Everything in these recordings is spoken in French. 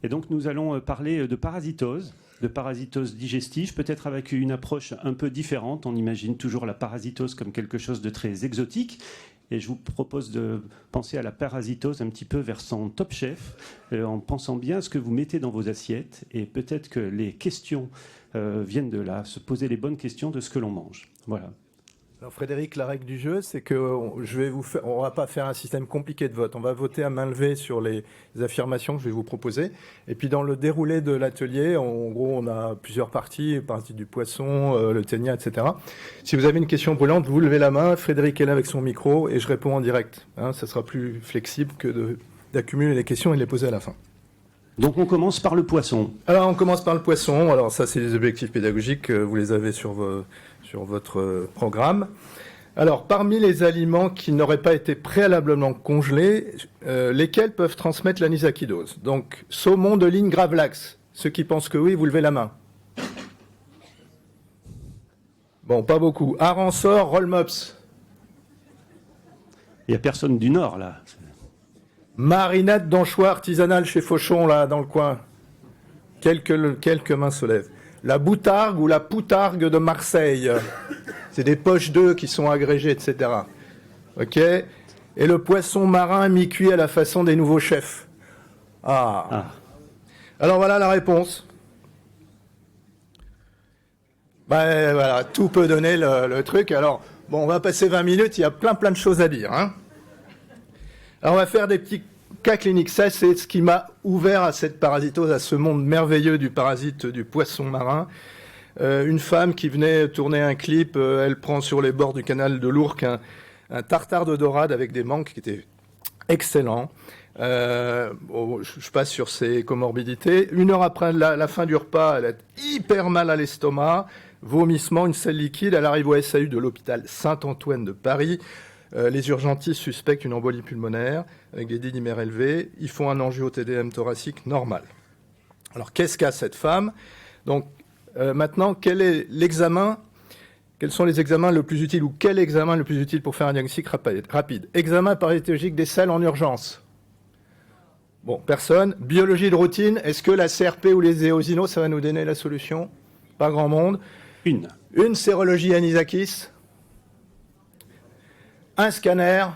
Et donc nous allons parler de parasitose digestive, peut-être avec une approche un peu différente. On imagine toujours la parasitose comme quelque chose de très exotique. Et je vous propose de penser à la parasitose un petit peu vers son top chef, en pensant bien à ce que vous mettez dans vos assiettes. Et peut-être que les questions viennent de là, se poser les bonnes questions de ce que l'on mange. Voilà. Alors Frédéric, la règle du jeu, c'est que on ne va pas faire un système compliqué de vote. On va voter à main levée sur les affirmations que je vais vous proposer. Et puis dans le déroulé de l'atelier, en gros, on a plusieurs parties, partie du poisson, le ténia, etc. Si vous avez une question brûlante, vous levez la main. Frédéric est là avec son micro et je réponds en direct. Ça sera plus flexible que d'accumuler les questions et de les poser à la fin. Donc on commence par le poisson. Alors on commence par le poisson. Alors ça, c'est les objectifs pédagogiques. Vous les avez sur votre programme. Alors, parmi les aliments qui n'auraient pas été préalablement congelés, lesquels peuvent transmettre l'anisakidose? Donc, saumon de ligne gravlax. Ceux qui pensent que oui, vous levez la main. Bon, pas beaucoup. Aransor, rollmops. Il n'y a personne du Nord, là. Marinade d'anchois artisanale chez Fauchon, là, dans le coin. Quelques mains se lèvent. La boutargue ou la poutargue de Marseille. C'est des poches d'œufs qui sont agrégées, etc. OK? Et le poisson marin mi-cuit à la façon des nouveaux chefs. Ah. Alors voilà la réponse. Ben voilà, tout peut donner le truc. Alors, bon, on va passer 20 minutes, il y a plein de choses à dire. Alors on va faire des petits cas cliniques. Ça, c'est ce qui m'a ouvert à cette parasitose, à ce monde merveilleux du parasite du poisson marin. Une femme qui venait tourner un clip, elle prend sur les bords du canal de l'Ourcq un tartare de dorade avec des manques qui étaient excellents. Je passe sur ses comorbidités. 1 heure après la fin du repas, elle a hyper mal à l'estomac, vomissement, une selle liquide. Elle arrive au SAU de l'hôpital Saint-Antoine de Paris. Les urgentistes suspectent une embolie pulmonaire avec des dédimères élevés. Ils font un angio-TDM thoracique normal. Alors, qu'est-ce qu'a cette femme? Donc, maintenant, quel est l'examen? Quels sont les examens le plus utiles ou quel examen le plus utile pour faire un diagnostic rapide? Examen parasitologique des selles en urgence. Bon, personne. Biologie de routine, est-ce que la CRP ou les éosinos, ça va nous donner la solution? Pas grand monde. Une sérologie Anisakis. Un scanner.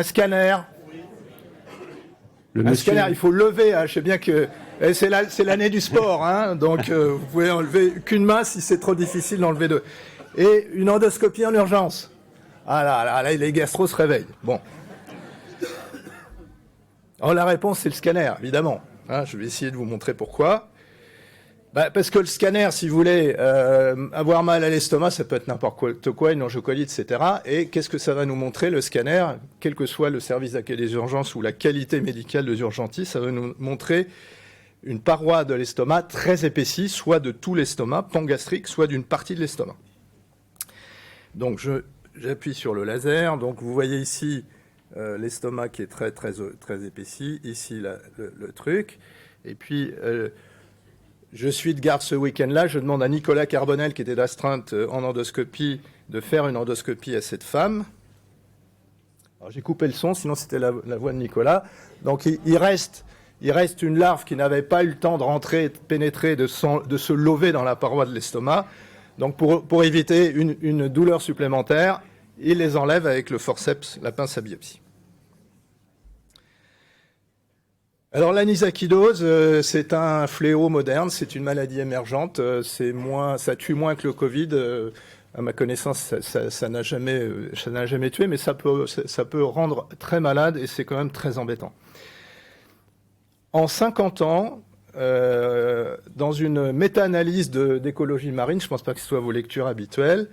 Scanner, il faut lever. Je sais bien que c'est l'année du sport, donc vous pouvez enlever qu'une main si c'est trop difficile d'enlever deux. Et une endoscopie en urgence. Là, les gastros se réveillent. Bon. Alors la réponse, c'est le scanner, évidemment. Je vais essayer de vous montrer pourquoi. Parce que le scanner, si vous voulez avoir mal à l'estomac, ça peut être n'importe quoi, une angiocolite, etc. Et qu'est-ce que ça va nous montrer, le scanner? Quel que soit le service d'accueil des urgences ou la qualité médicale des urgentistes, ça va nous montrer une paroi de l'estomac très épaissie, soit de tout l'estomac, pan gastrique, soit d'une partie de l'estomac. Donc j'appuie sur le laser. Donc vous voyez ici l'estomac qui est très épaissi. Ici le truc. Et puis je suis de garde ce week-end-là. Je demande à Nicolas Carbonel, qui était d'astreinte en endoscopie, de faire une endoscopie à cette femme. Alors j'ai coupé le son, sinon c'était la voix de Nicolas. Donc il reste une larve qui n'avait pas eu le temps de rentrer, de pénétrer, de se lever dans la paroi de l'estomac. Donc pour éviter une douleur supplémentaire, il les enlève avec le forceps, la pince à biopsie. Alors l'anisakidose, c'est un fléau moderne, c'est une maladie émergente, ça tue moins que le Covid. À ma connaissance, ça n'a jamais tué, mais ça peut rendre très malade et c'est quand même très embêtant. En 50 ans, dans une méta-analyse d'écologie marine, je ne pense pas que ce soit vos lectures habituelles,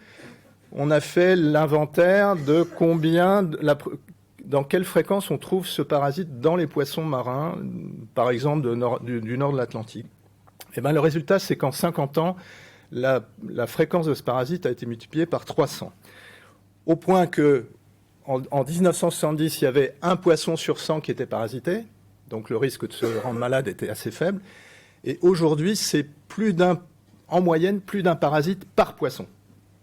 on a fait l'inventaire de dans quelle fréquence on trouve ce parasite dans les poissons marins, par exemple du nord de l'Atlantique. Et le résultat, c'est qu'en 50 ans, la fréquence de ce parasite a été multipliée par 300. Au point que en 1970, il y avait un poisson sur 100 qui était parasité, donc le risque de se rendre malade était assez faible. Et aujourd'hui, c'est en moyenne plus d'un parasite par poisson.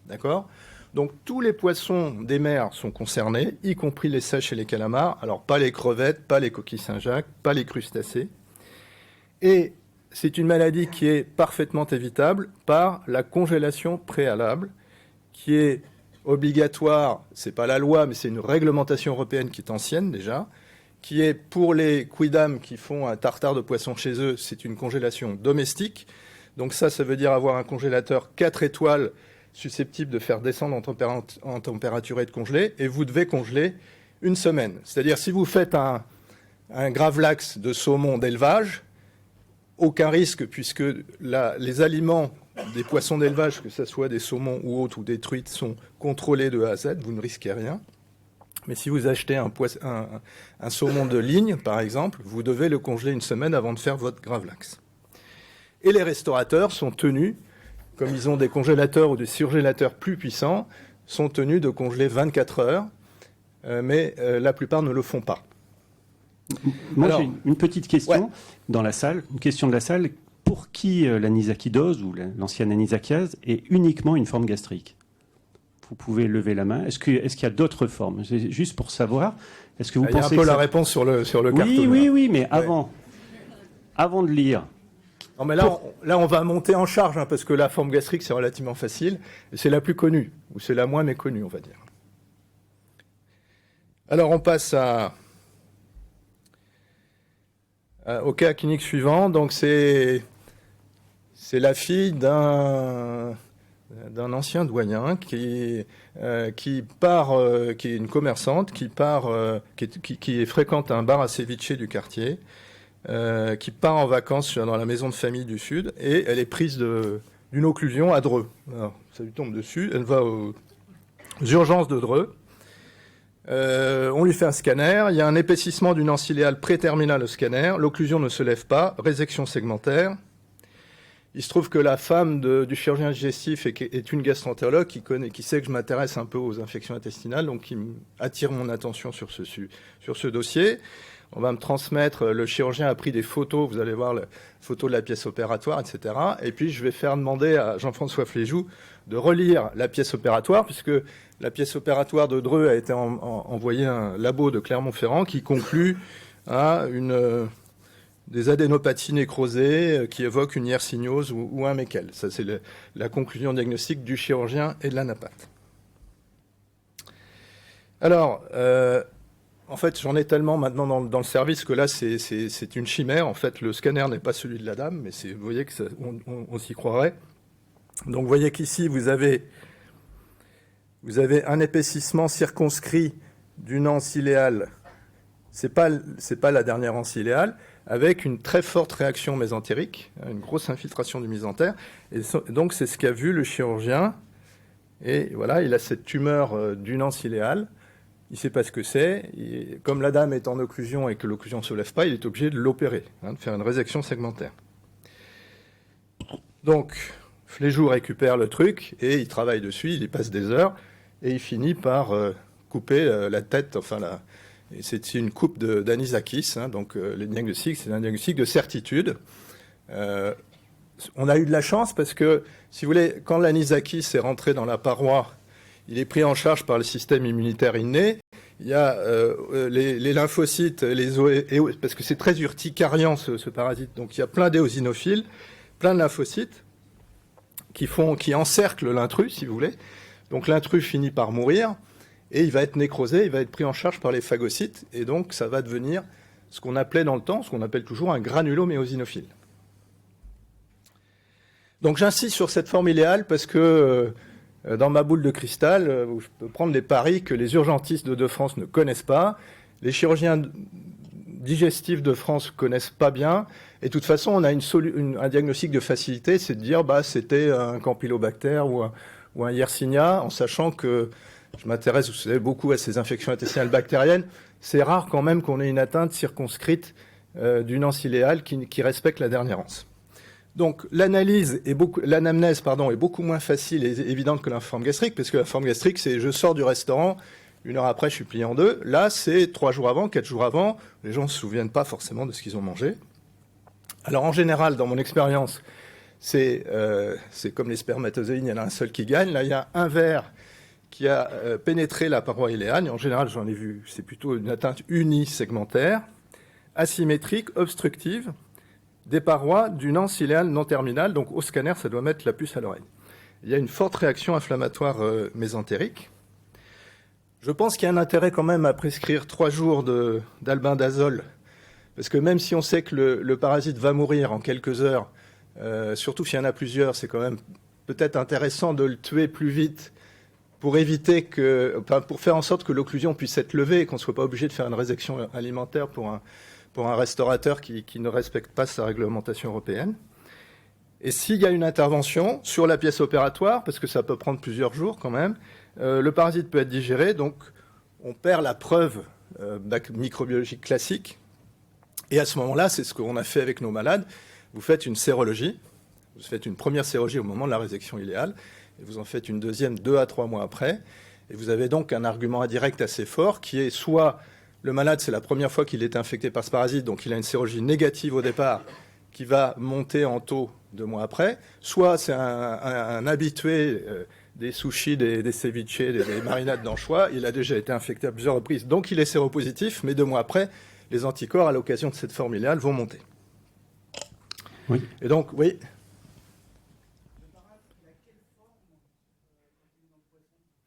D'accord ? Donc tous les poissons des mers sont concernés, y compris les sèches et les calamars. Alors pas les crevettes, pas les coquilles Saint-Jacques, pas les crustacés. Et c'est une maladie qui est parfaitement évitable par la congélation préalable, qui est obligatoire, c'est pas la loi, mais c'est une réglementation européenne qui est ancienne déjà, qui est pour les quidam qui font un tartare de poisson chez eux, c'est une congélation domestique. Donc ça veut dire avoir un congélateur 4 étoiles susceptible de faire descendre en température et de congeler, et vous devez congeler une semaine. C'est-à-dire si vous faites un gravlax de saumon d'élevage, aucun risque puisque les aliments des poissons d'élevage, que ce soit des saumons ou autres, ou des truites, sont contrôlés de A à Z, vous ne risquez rien. Mais si vous achetez un saumon de ligne, par exemple, vous devez le congeler une semaine avant de faire votre gravlax. Et les restaurateurs sont tenus, comme ils ont des congélateurs ou des surgélateurs plus puissants, sont tenus de congeler 24 heures, mais la plupart ne le font pas. Moi, j'ai une petite question dans la salle, une question de la salle. Pour qui l'anisakidose ou l'ancienne anisakiase est uniquement une forme gastrique? Vous pouvez lever la main. Est-ce qu'il y a d'autres formes? C'est juste pour savoir. Est-ce que vous pensez il y a un peu la réponse sur le carton. Oui, mais avant de lire. Non, mais là, on va monter en charge, parce que la forme gastrique, c'est relativement facile. Et c'est la plus connue, ou c'est la moins méconnue, on va dire. Alors, on passe au cas clinique suivant. Donc, c'est la fille d'un ancien doyen qui est une commerçante, qui fréquente un bar à ceviche du quartier, qui part en vacances dans la maison de famille du Sud, et elle est prise d'une occlusion à Dreux. Alors, ça lui tombe dessus, elle va aux urgences de Dreux. On lui fait un scanner, il y a un épaississement d'une anse iléale préterminale au scanner, l'occlusion ne se lève pas, résection segmentaire. Il se trouve que la femme du chirurgien digestif est une gastroentérologue qui sait que je m'intéresse un peu aux infections intestinales, donc qui attire mon attention sur ce dossier. On va me transmettre, le chirurgien a pris des photos, vous allez voir la photo de la pièce opératoire, etc. Et puis je vais faire demander à Jean-François Fléjoux de relire la pièce opératoire, puisque la pièce opératoire de Dreux a été envoyée à un labo de Clermont-Ferrand qui conclut à des adénopathies nécrosées qui évoquent une yersignose ou un Meckel. Ça, c'est la conclusion diagnostique du chirurgien et de la napathe. Alors, en fait, j'en ai tellement maintenant dans le service que là, c'est une chimère. En fait, le scanner n'est pas celui de la dame, mais vous voyez on s'y croirait. Donc, vous voyez qu'ici, vous avez un épaississement circonscrit d'une anse iléale. C'est pas la dernière anse iléale, avec une très forte réaction mésentérique, une grosse infiltration du mésentère. Et donc, c'est ce qu'a vu le chirurgien. Et voilà, il a cette tumeur d'une anse iléale. Il ne sait pas ce que c'est. Comme la dame est en occlusion et que l'occlusion ne se lève pas, il est obligé de l'opérer, de faire une résection segmentaire. Donc, Fléjoux récupère le truc et il travaille dessus, il y passe des heures et il finit par couper la tête, et c'est une coupe d'anisakis, donc le diagnostic, c'est un diagnostic de certitude. On a eu de la chance parce que, si vous voulez, quand l'anisakis est rentré dans la paroi, il est pris en charge par le système immunitaire inné. Il y a les lymphocytes, parce que c'est très urticariant ce parasite, donc il y a plein d'éosinophiles, plein de lymphocytes qui encerclent l'intrus, si vous voulez. Donc l'intrus finit par mourir. Et il va être nécrosé, il va être pris en charge par les phagocytes, et donc ça va devenir ce qu'on appelait dans le temps, ce qu'on appelle toujours un granulome éosinophile. Donc j'insiste sur cette forme idéale parce que dans ma boule de cristal, je peux prendre les paris que les urgentistes de France ne connaissent pas, les chirurgiens digestifs de France ne connaissent pas bien, et de toute façon on a un diagnostic de facilité, c'est de dire c'était un campylobacter ou un yersinia, en sachant que je m'intéresse, vous savez, beaucoup à ces infections intestinales bactériennes. C'est rare quand même qu'on ait une atteinte circonscrite d'une anse iléale qui respecte la dernière anse. Donc l'anamnèse est beaucoup moins facile et évidente que la forme gastrique, parce que la forme gastrique, c'est je sors du restaurant, 1 heure après, je suis plié en deux. Là, c'est 3 jours avant, 4 jours avant. Les gens ne se souviennent pas forcément de ce qu'ils ont mangé. Alors en général, dans mon expérience, c'est comme les spermatozoïdes, il y en a un seul qui gagne. Là, il y a un ver qui a pénétré la paroi iléale, et en général, j'en ai vu, c'est plutôt une atteinte unisegmentaire, asymétrique, obstructive, des parois d'une anse iléale non terminale. Donc au scanner, ça doit mettre la puce à l'oreille. Il y a une forte réaction inflammatoire mésentérique. Je pense qu'il y a un intérêt quand même à prescrire 3 jours d'albendazole, parce que même si on sait que le parasite va mourir en quelques heures, surtout s'il y en a plusieurs, c'est quand même peut-être intéressant de le tuer plus vite pour éviter pour faire en sorte que l'occlusion puisse être levée et qu'on ne soit pas obligé de faire une résection alimentaire pour un restaurateur qui ne respecte pas sa réglementation européenne. Et s'il y a une intervention sur la pièce opératoire, parce que ça peut prendre plusieurs jours quand même, le parasite peut être digéré, donc on perd la preuve microbiologique classique. Et à ce moment-là, c'est ce qu'on a fait avec nos malades. Vous faites une sérologie, vous faites une première sérologie au moment de la résection iléale, et vous en faites une deuxième 2 à 3 mois après. Et vous avez donc un argument indirect assez fort qui est soit le malade, c'est la première fois qu'il est infecté par ce parasite, donc il a une sérologie négative au départ qui va monter en taux 2 mois après, soit c'est un habitué des sushis, des ceviches, des marinades d'anchois, il a déjà été infecté à plusieurs reprises, donc il est séropositif, mais 2 mois après, les anticorps à l'occasion de cette forme iléale vont monter. Oui. Et donc, oui.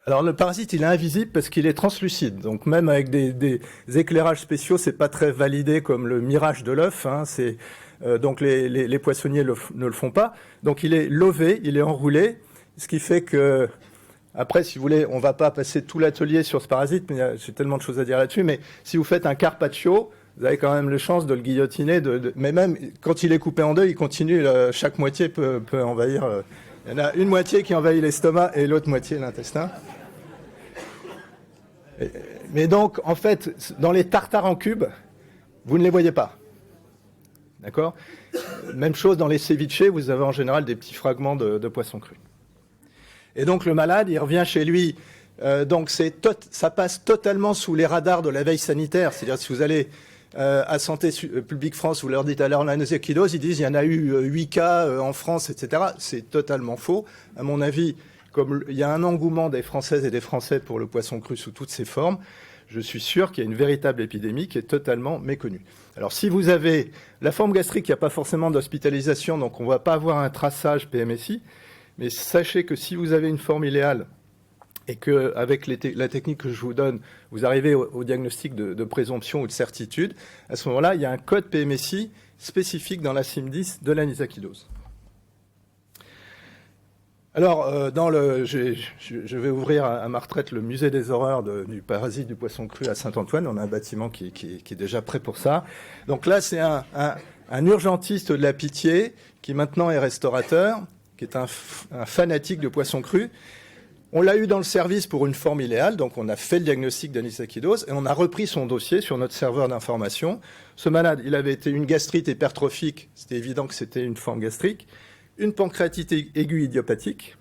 Alors le parasite, il est invisible parce qu'il est translucide. Donc même avec des éclairages spéciaux, c'est pas très validé comme le mirage de l'œuf. Hein. Donc les poissonniers ne le font pas. Donc il est lové, il est enroulé, ce qui fait que après, si vous voulez, on va pas passer tout l'atelier sur ce parasite, mais j'ai tellement de choses à dire là-dessus. Mais si vous faites un carpaccio, vous avez quand même la chance de le guillotiner. Mais même quand il est coupé en deux, il continue. Chaque moitié peut envahir. Il y en a une moitié qui envahit l'estomac et l'autre moitié l'intestin. Mais donc, en fait, dans les tartares en cube, vous ne les voyez pas. D'accord ? Même chose dans les ceviches, vous avez en général des petits fragments de poisson cru. Et donc, le malade, il revient chez lui. Donc, ça passe totalement sous les radars de la veille sanitaire. C'est-à-dire, si vous allez à Santé publique France, vous leur dites alors la noséquidose, ils disent il y en a eu 8 cas en France, etc. C'est totalement faux. À mon avis, comme il y a un engouement des Françaises et des Français pour le poisson cru sous toutes ses formes, je suis sûr qu'il y a une véritable épidémie qui est totalement méconnue. Alors si vous avez la forme gastrique, il n'y a pas forcément d'hospitalisation, donc on ne va pas avoir un traçage PMSI, mais sachez que si vous avez une forme iléale et qu'avec la technique que je vous donne, vous arrivez au diagnostic de présomption ou de certitude, à ce moment-là, il y a un code PMSI spécifique dans la CIM10 de l'anisakidose. Alors, je vais ouvrir à ma retraite le musée des horreurs du parasite du poisson cru à Saint-Antoine. On a un bâtiment qui est déjà prêt pour ça. Donc là, c'est un urgentiste de la Pitié qui maintenant est restaurateur, qui est un fanatique de poisson cru. On l'a eu dans le service pour une forme iléale, donc on a fait le diagnostic d'anisakidose et on a repris son dossier sur notre serveur d'information. Ce malade, il avait été une gastrite hypertrophique, c'était évident que c'était une forme gastrique, une pancréatite aiguë idiopathique.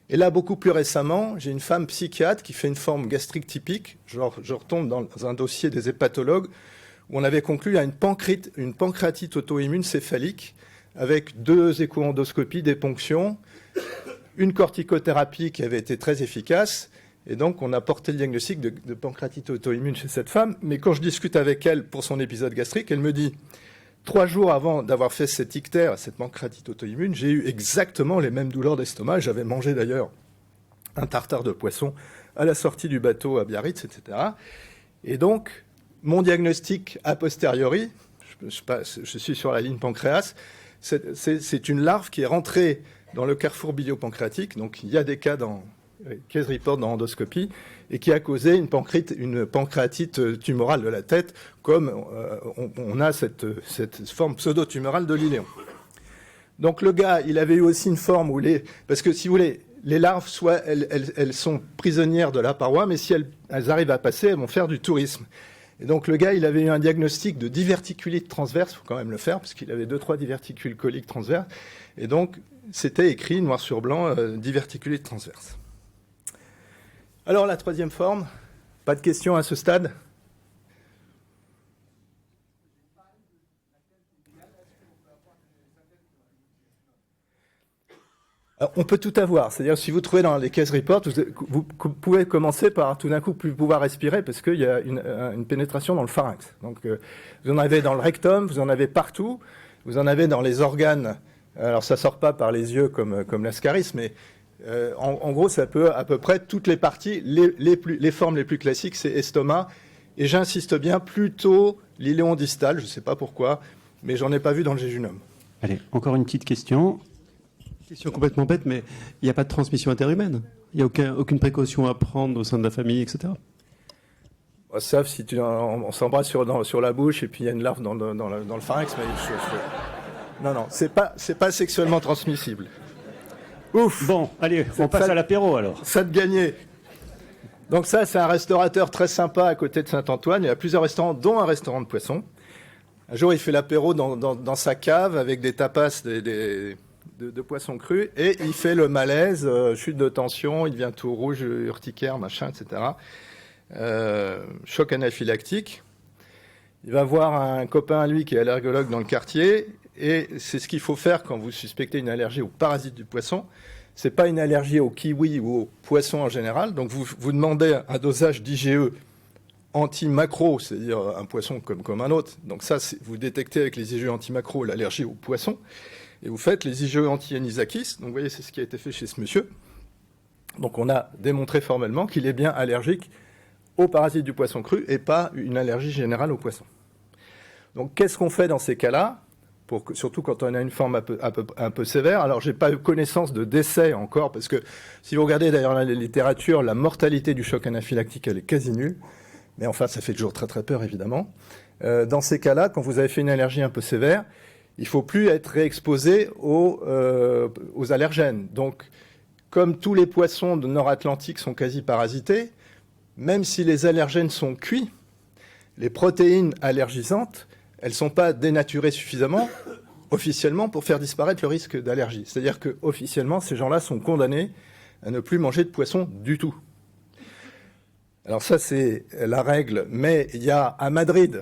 Et là, beaucoup plus récemment, j'ai une femme psychiatre qui fait une forme gastrique typique. Je retombe dans un dossier des hépatologues où on avait conclu à une pancréatite auto-immune céphalique avec 2 écho-endoscopies, des ponctions, une corticothérapie qui avait été très efficace. Et donc, on a porté le diagnostic de pancréatite auto-immune chez cette femme. Mais quand je discute avec elle pour son épisode gastrique, elle me dit 3 jours avant d'avoir fait cette ictère, cette pancréatite auto-immune, j'ai eu exactement les mêmes douleurs d'estomac. J'avais mangé d'ailleurs un tartare de poisson à la sortie du bateau à Biarritz, etc. Et donc, mon diagnostic a posteriori, je suis sur la ligne pancréas, c'est une larve qui est rentrée dans le carrefour biliopancréatique. Donc, il y a des cas dans case report dans endoscopie et qui a causé une pancréatite tumorale de la tête, comme on a cette forme pseudo-tumorale de l'iléon. Donc le gars, il avait eu aussi une forme où parce que si vous voulez, les larves, soit elles sont prisonnières de la paroi, mais si elles arrivent à passer, elles vont faire du tourisme. Et donc le gars, il avait eu un diagnostic de diverticulite transverse, il faut quand même le faire, parce qu'il avait 2-3 diverticules coliques transverses, et donc c'était écrit noir sur blanc, diverticulite transverse. Alors la 3e forme, pas de questions à ce stade ? Alors, on peut tout avoir, c'est-à-dire si vous trouvez dans les case reports, vous pouvez commencer par tout d'un coup plus pouvoir respirer parce qu'il y a une pénétration dans le pharynx. Donc vous en avez dans le rectum, vous en avez partout. vous en avez dans les organes. Alors ça sort pas par les yeux comme l'ascaris, mais en gros, ça peut à peu près toutes les parties, les formes les plus classiques, c'est estomac. Et j'insiste bien, plutôt l'iléon distal, je ne sais pas pourquoi, mais j'en ai pas vu dans le jéjunum. Allez, encore une petite question. Question complètement bête, mais il n'y a pas de transmission interhumaine. Il n'y a aucune précaution à prendre au sein de la famille, etc. Sauf si on s'embrasse sur la bouche et puis il y a une larve dans le pharynx, mais non, c'est pas sexuellement transmissible. Ouf. Bon, allez, on passe à l'apéro alors. Ça de gagner. Donc ça, c'est un restaurateur très sympa à côté de Saint-Antoine. Il y a plusieurs restaurants, dont un restaurant de poisson. Un jour, il fait l'apéro dans sa cave avec des tapas de poissons crus et il fait le malaise, chute de tension, il devient tout rouge, urticaire, machin, etc. Choc anaphylactique. Il va voir un copain à lui qui est allergologue dans le quartier et c'est ce qu'il faut faire quand vous suspectez une allergie aux parasites du poisson. C'est pas une allergie au kiwi ou au poisson en général. Donc vous demandez un dosage d'IgE anti-macro, c'est-à-dire un poisson comme un autre. Donc ça, vous détectez avec les IgE anti-macro l'allergie au poisson. Et vous faites les IgE anti-anisakis. Donc vous voyez, c'est ce qui a été fait chez ce monsieur. Donc on a démontré formellement qu'il est bien allergique aux parasites du poisson cru et pas une allergie générale au poisson. Donc qu'est-ce qu'on fait dans ces cas-là ? Surtout quand on a une forme un peu sévère. Alors, j'ai pas eu connaissance de décès encore, parce que si vous regardez d'ailleurs la littérature, la mortalité du choc anaphylactique, elle est quasi nulle. Mais enfin, ça fait toujours très très peur, évidemment. Dans ces cas-là, quand vous avez fait une allergie un peu sévère, il faut plus être réexposé aux allergènes. Donc, comme tous les poissons de Nord-Atlantique sont quasi parasités, même si les allergènes sont cuits, les protéines allergisantes, elles ne sont pas dénaturées suffisamment, officiellement, pour faire disparaître le risque d'allergie. C'est-à-dire qu'officiellement, ces gens-là sont condamnés à ne plus manger de poisson du tout. Alors ça, c'est la règle. Mais il y a à Madrid,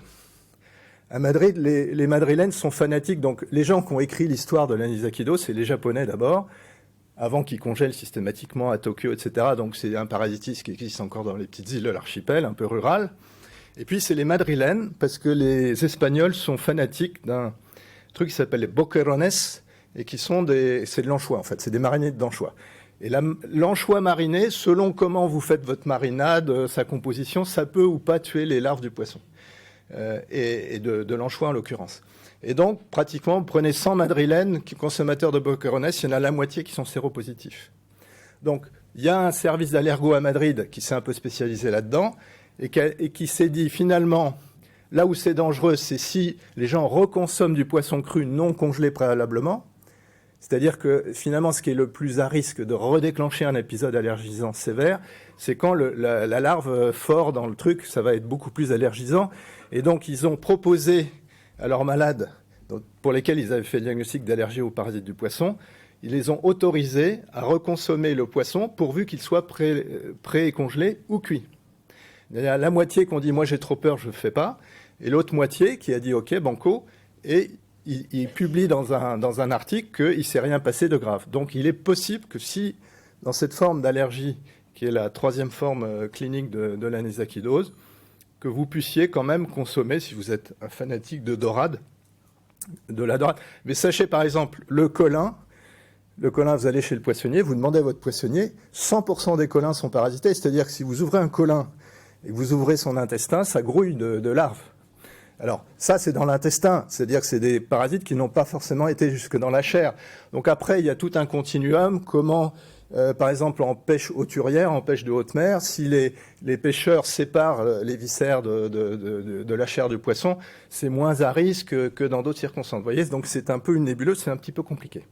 les Madrilènes sont fanatiques. Donc les gens qui ont écrit l'histoire de l'anisakidose, c'est les Japonais d'abord, avant qu'ils congèlent systématiquement à Tokyo, etc. Donc c'est un parasitisme qui existe encore dans les petites îles de l'archipel, un peu rural. Et puis, c'est les Madrilènes, parce que les Espagnols sont fanatiques d'un truc qui s'appelle les boquerones, et qui sont c'est de l'anchois, en fait. C'est des marinés d'anchois. Et l'anchois mariné, selon comment vous faites votre marinade, sa composition, ça peut ou pas tuer les larves du poisson. Et de l'anchois, en l'occurrence. Et donc, pratiquement, prenez 100 Madrilènes, consommateurs de boquerones, il y en a la moitié qui sont séropositifs. Donc, il y a un service d'allergo à Madrid qui s'est un peu spécialisé là-dedans, et qui s'est dit, finalement, là où c'est dangereux, c'est si les gens reconsomment du poisson cru non congelé préalablement. C'est-à-dire que, finalement, ce qui est le plus à risque de redéclencher un épisode allergisant sévère, c'est quand la larve fort dans le truc, ça va être beaucoup plus allergisant. Et donc, ils ont proposé à leurs malades, pour lesquels ils avaient fait le diagnostic d'allergie aux parasites du poisson, ils les ont autorisés à reconsommer le poisson pourvu qu'il soit pré-congelé ou cuit. Il y a la moitié qui ont dit « moi j'ai trop peur, je ne le fais pas », et l'autre moitié qui a dit « ok, banco », et il publie dans un article qu'il ne s'est rien passé de grave. Donc il est possible que si, dans cette forme d'allergie, qui est la troisième forme clinique de l'anisakidose, que vous puissiez quand même consommer, si vous êtes un fanatique de la dorade. Mais sachez par exemple, le colin, vous allez chez le poissonnier, vous demandez à votre poissonnier, 100% des colins sont parasités, c'est-à-dire que si vous ouvrez un colin et que vous ouvrez son intestin, ça grouille de larves. Alors, ça, c'est dans l'intestin, c'est-à-dire que c'est des parasites qui n'ont pas forcément été jusque dans la chair. Donc après, il y a tout un continuum, comment, par exemple, en pêche hauturière, en pêche de haute mer, si les pêcheurs séparent les viscères de la chair du poisson, c'est moins à risque que dans d'autres circonstances. Vous voyez, donc c'est un peu une nébuleuse, c'est un petit peu compliqué.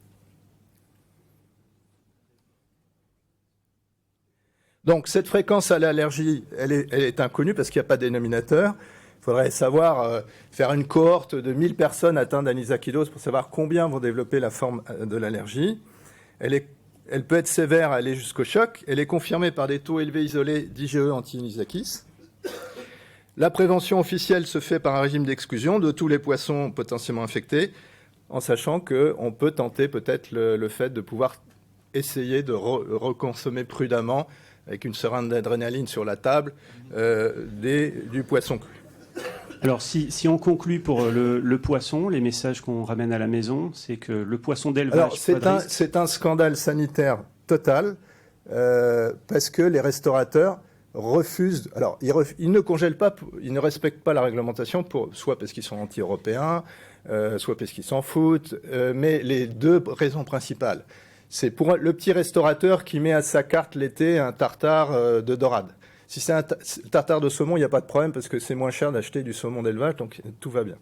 Donc, cette fréquence à l'allergie, elle est inconnue parce qu'il n'y a pas de dénominateur. Il faudrait savoir faire une cohorte de 1000 personnes atteintes d'anisakidose pour savoir combien vont développer la forme de l'allergie. Elle peut être sévère, aller jusqu'au choc. Elle est confirmée par des taux élevés isolés d'IgE anti-anisakis. La prévention officielle se fait par un régime d'exclusion de tous les poissons potentiellement infectés, en sachant qu'on peut tenter peut-être le fait de pouvoir essayer de reconsommer prudemment avec une seringue d'adrénaline sur la table, du poisson cru. Alors, si on conclut pour le poisson, les messages qu'on ramène à la maison, c'est que le poisson d'élevage... Alors, c'est un scandale sanitaire total, parce que les restaurateurs refusent... Alors, ils ne congèlent pas, ils ne respectent pas la réglementation, soit parce qu'ils sont anti-européens, soit parce qu'ils s'en foutent, mais les deux raisons principales, c'est pour le petit restaurateur qui met à sa carte l'été un tartare de dorade. Si c'est un tartare de saumon, il n'y a pas de problème parce que c'est moins cher d'acheter du saumon d'élevage, donc tout va bien.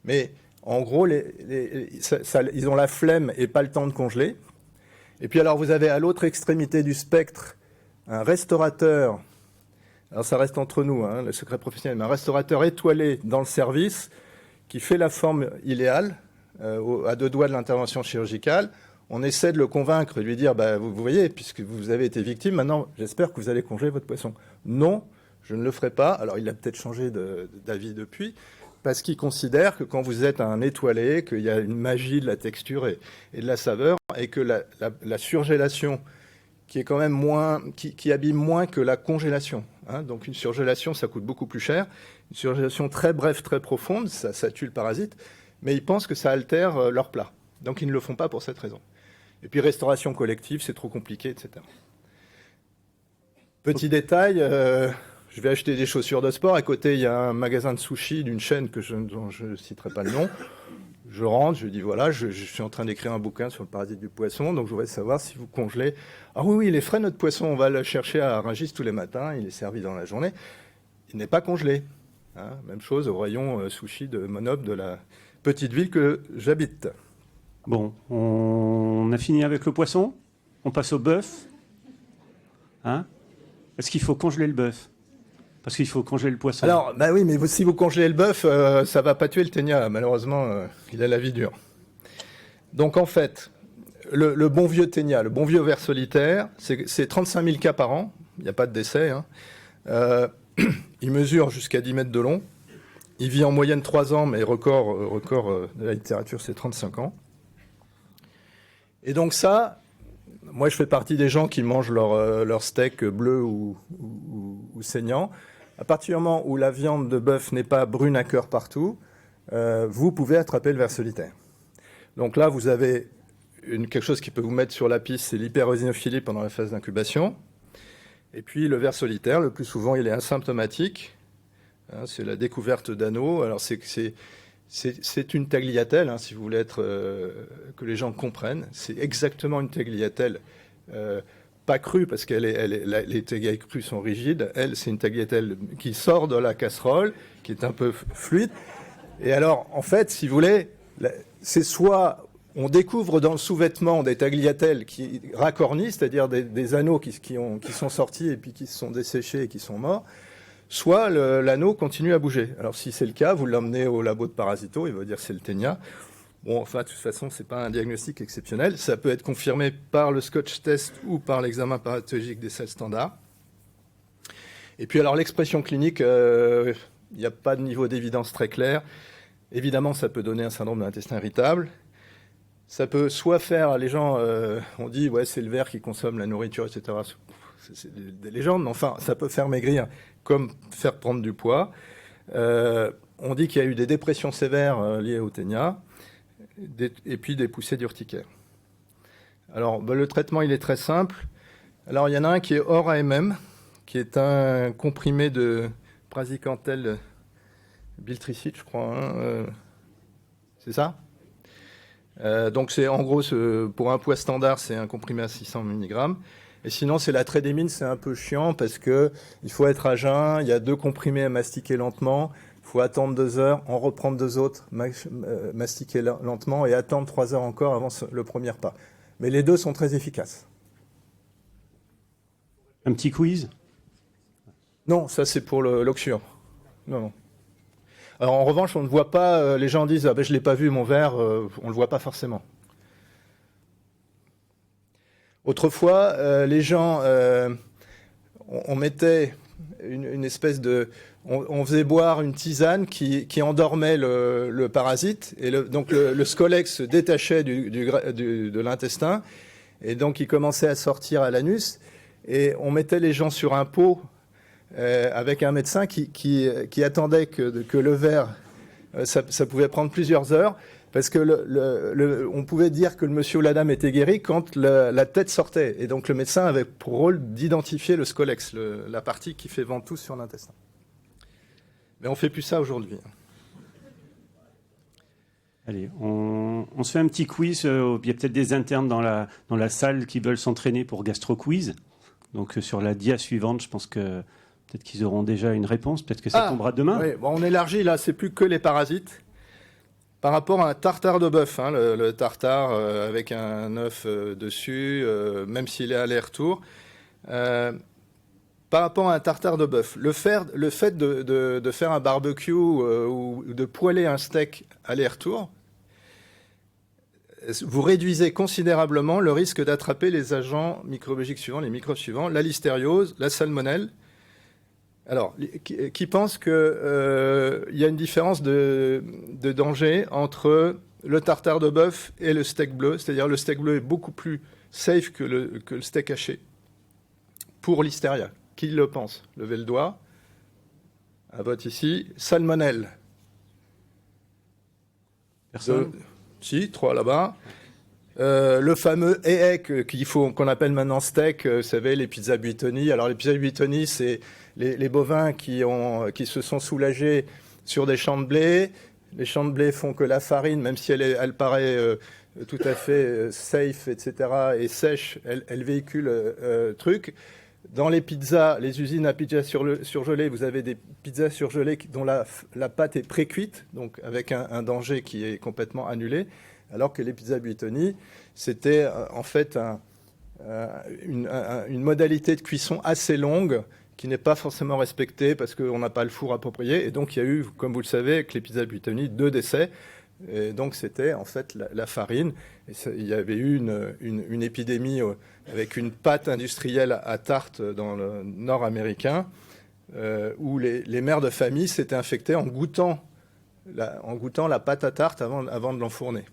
Mais en gros, ils ont la flemme et pas le temps de congeler. Et puis alors, vous avez à l'autre extrémité du spectre un restaurateur, alors ça reste entre nous, hein, le secret professionnel, mais un restaurateur étoilé dans le service qui fait la forme idéale, à 2 doigts de l'intervention chirurgicale. On essaie de le convaincre, de lui dire, vous voyez, puisque vous avez été victime, maintenant j'espère que vous allez congeler votre poisson. Non, je ne le ferai pas. Alors il a peut-être changé d'avis depuis, parce qu'il considère que quand vous êtes un étoilé, qu'il y a une magie de la texture et de la saveur, et que la surgélation, qui est quand même moins, qui abîme moins que la congélation. Hein. Donc une surgélation, ça coûte beaucoup plus cher. Une surgélation très brève, très profonde, ça tue le parasite, mais ils pensent que ça altère leur plat. Donc ils ne le font pas pour cette raison. Et puis restauration collective, c'est trop compliqué, etc. Petit détail, je vais acheter des chaussures de sport. À côté, il y a un magasin de sushi d'une chaîne dont je ne citerai pas le nom. Je rentre, je dis voilà, je suis en train d'écrire un bouquin sur le parasite du poisson, donc je voudrais savoir si vous congelez. Ah oui, il est frais notre poisson, on va le chercher à Rungis tous les matins, il est servi dans la journée. Il n'est pas congelé. Hein, même chose au rayon sushi de Monob de la petite ville que j'habite. Bon, on a fini avec le poisson. On passe au bœuf. Hein? Est-ce qu'il faut congeler le bœuf? Parce qu'il faut congeler le poisson. Alors, oui, mais si vous congelez le bœuf, ça va pas tuer le ténia. Malheureusement, il a la vie dure. Donc, en fait, le bon vieux ténia, le bon vieux ver solitaire, c'est 35 000 cas par an. Il n'y a pas de décès. Hein. Il mesure jusqu'à 10 mètres de long. Il vit en moyenne 3 ans, mais record de la littérature, c'est 35 ans. Et donc ça, moi je fais partie des gens qui mangent leur steak bleu ou saignant. À partir du moment où la viande de bœuf n'est pas brune à cœur partout, vous pouvez attraper le ver solitaire. Donc là, vous avez quelque chose qui peut vous mettre sur la piste, c'est l'hyperéosinophilie pendant la phase d'incubation. Et puis le ver solitaire, le plus souvent, il est asymptomatique. Hein, c'est la découverte d'anneaux. Alors c'est une tagliatelle, hein, si vous voulez que les gens comprennent. C'est exactement une tagliatelle, pas crue, parce que les tagliatelles crues sont rigides. Elle, c'est une tagliatelle qui sort de la casserole, qui est un peu fluide. Et alors, en fait, si vous voulez, c'est soit on découvre dans le sous-vêtement des tagliatelles qui racornissent, c'est-à-dire des anneaux qui sont sortis et puis qui se sont desséchés et qui sont morts, soit l'anneau continue à bouger. Alors si c'est le cas, vous l'emmenez au labo de parasito, il va dire c'est le ténia. Bon, enfin, de toute façon, c'est pas un diagnostic exceptionnel. Ça peut être confirmé par le Scotch test ou par l'examen pathologique des selles standards. Et puis alors l'expression clinique, il n'y a pas de niveau d'évidence très clair. Évidemment, ça peut donner un syndrome de l'intestin irritable. Ça peut soit faire, les gens on dit ouais c'est le ver qui consomme la nourriture, etc. C'est des légendes, mais enfin ça peut faire maigrir comme faire prendre du poids. On dit qu'il y a eu des dépressions sévères liées au ténia et puis des poussées d'urticaire. Alors le traitement il est très simple. Alors il y en a un qui est hors AMM, qui est un comprimé de praziquantel biltricide, je crois. Hein, c'est ça? Donc c'est en gros pour un poids standard c'est un comprimé à 600 mg et sinon c'est la trédémine, c'est un peu chiant parce que il faut être à jeun, il y a 2 comprimés à mastiquer lentement, il faut attendre 2 heures, en reprendre 2 autres, mastiquer lentement et attendre 3 heures encore avant le premier pas. Mais les 2 sont très efficaces. Un petit quiz? Non, ça c'est pour l'oxure. Non. Alors, en revanche, on ne voit pas, les gens disent, je ne l'ai pas vu, mon verre, on ne le voit pas forcément. Autrefois, les gens, on mettait une espèce de... On faisait boire une tisane qui endormait le parasite, et donc le scolex se détachait de l'intestin, et donc il commençait à sortir à l'anus, et on mettait les gens sur un pot avec un médecin qui attendait que le verre, ça pouvait prendre plusieurs heures, parce que on pouvait dire que le monsieur ou la dame était guéri quand la tête sortait. Et donc le médecin avait pour rôle d'identifier le scolex, la partie qui fait ventouse sur l'intestin. Mais on ne fait plus ça aujourd'hui. Allez, on se fait un petit quiz. Il y a peut-être des internes dans la salle qui veulent s'entraîner pour gastro-quiz. Donc sur la dia suivante, je pense que peut-être qu'ils auront déjà une réponse. Peut-être que ça tombera demain. Oui, bon, on élargit là, c'est plus que les parasites. Par rapport à un tartare de bœuf, hein, le tartare avec un œuf dessus, même s'il est aller-retour. Par rapport à un tartare de bœuf, le fait de faire un barbecue ou de poêler un steak aller-retour, vous réduisez considérablement le risque d'attraper les agents microbiologiques suivants, les microbes suivants, la listériose, la salmonelle. Alors, qui pense qu'il y a une différence de danger entre le tartare de bœuf et le steak bleu, c'est-à-dire le steak bleu est beaucoup plus safe que le steak haché pour l'hystéria. Qui le pense? Levez le doigt. Un vote ici. Salmonelle. Personne. Si, 3 là-bas. Le fameux EHEC qu'on appelle maintenant steak, vous savez, les pizzas Buitoni. Alors les pizzas Buitoni, c'est les bovins qui se sont soulagés sur des champs de blé. Les champs de blé font que la farine, même si elle paraît tout à fait safe, etc., et sèche, elle véhicule truc. Dans les pizzas, les usines à pizza surgelées, vous avez des pizzas surgelées dont la pâte est pré-cuite, donc avec un danger qui est complètement annulé, alors que les pizzas Buitoni, c'était en fait une modalité de cuisson assez longue qui n'est pas forcément respectée parce qu'on n'a pas le four approprié. Et donc il y a eu, comme vous le savez, avec les pizzas Buitoni, 2 décès. Et donc c'était en fait la farine. Et il y avait eu une épidémie avec une pâte industrielle à tarte dans le nord américain où les mères de famille s'étaient infectées en goûtant la pâte à tarte avant de l'enfourner.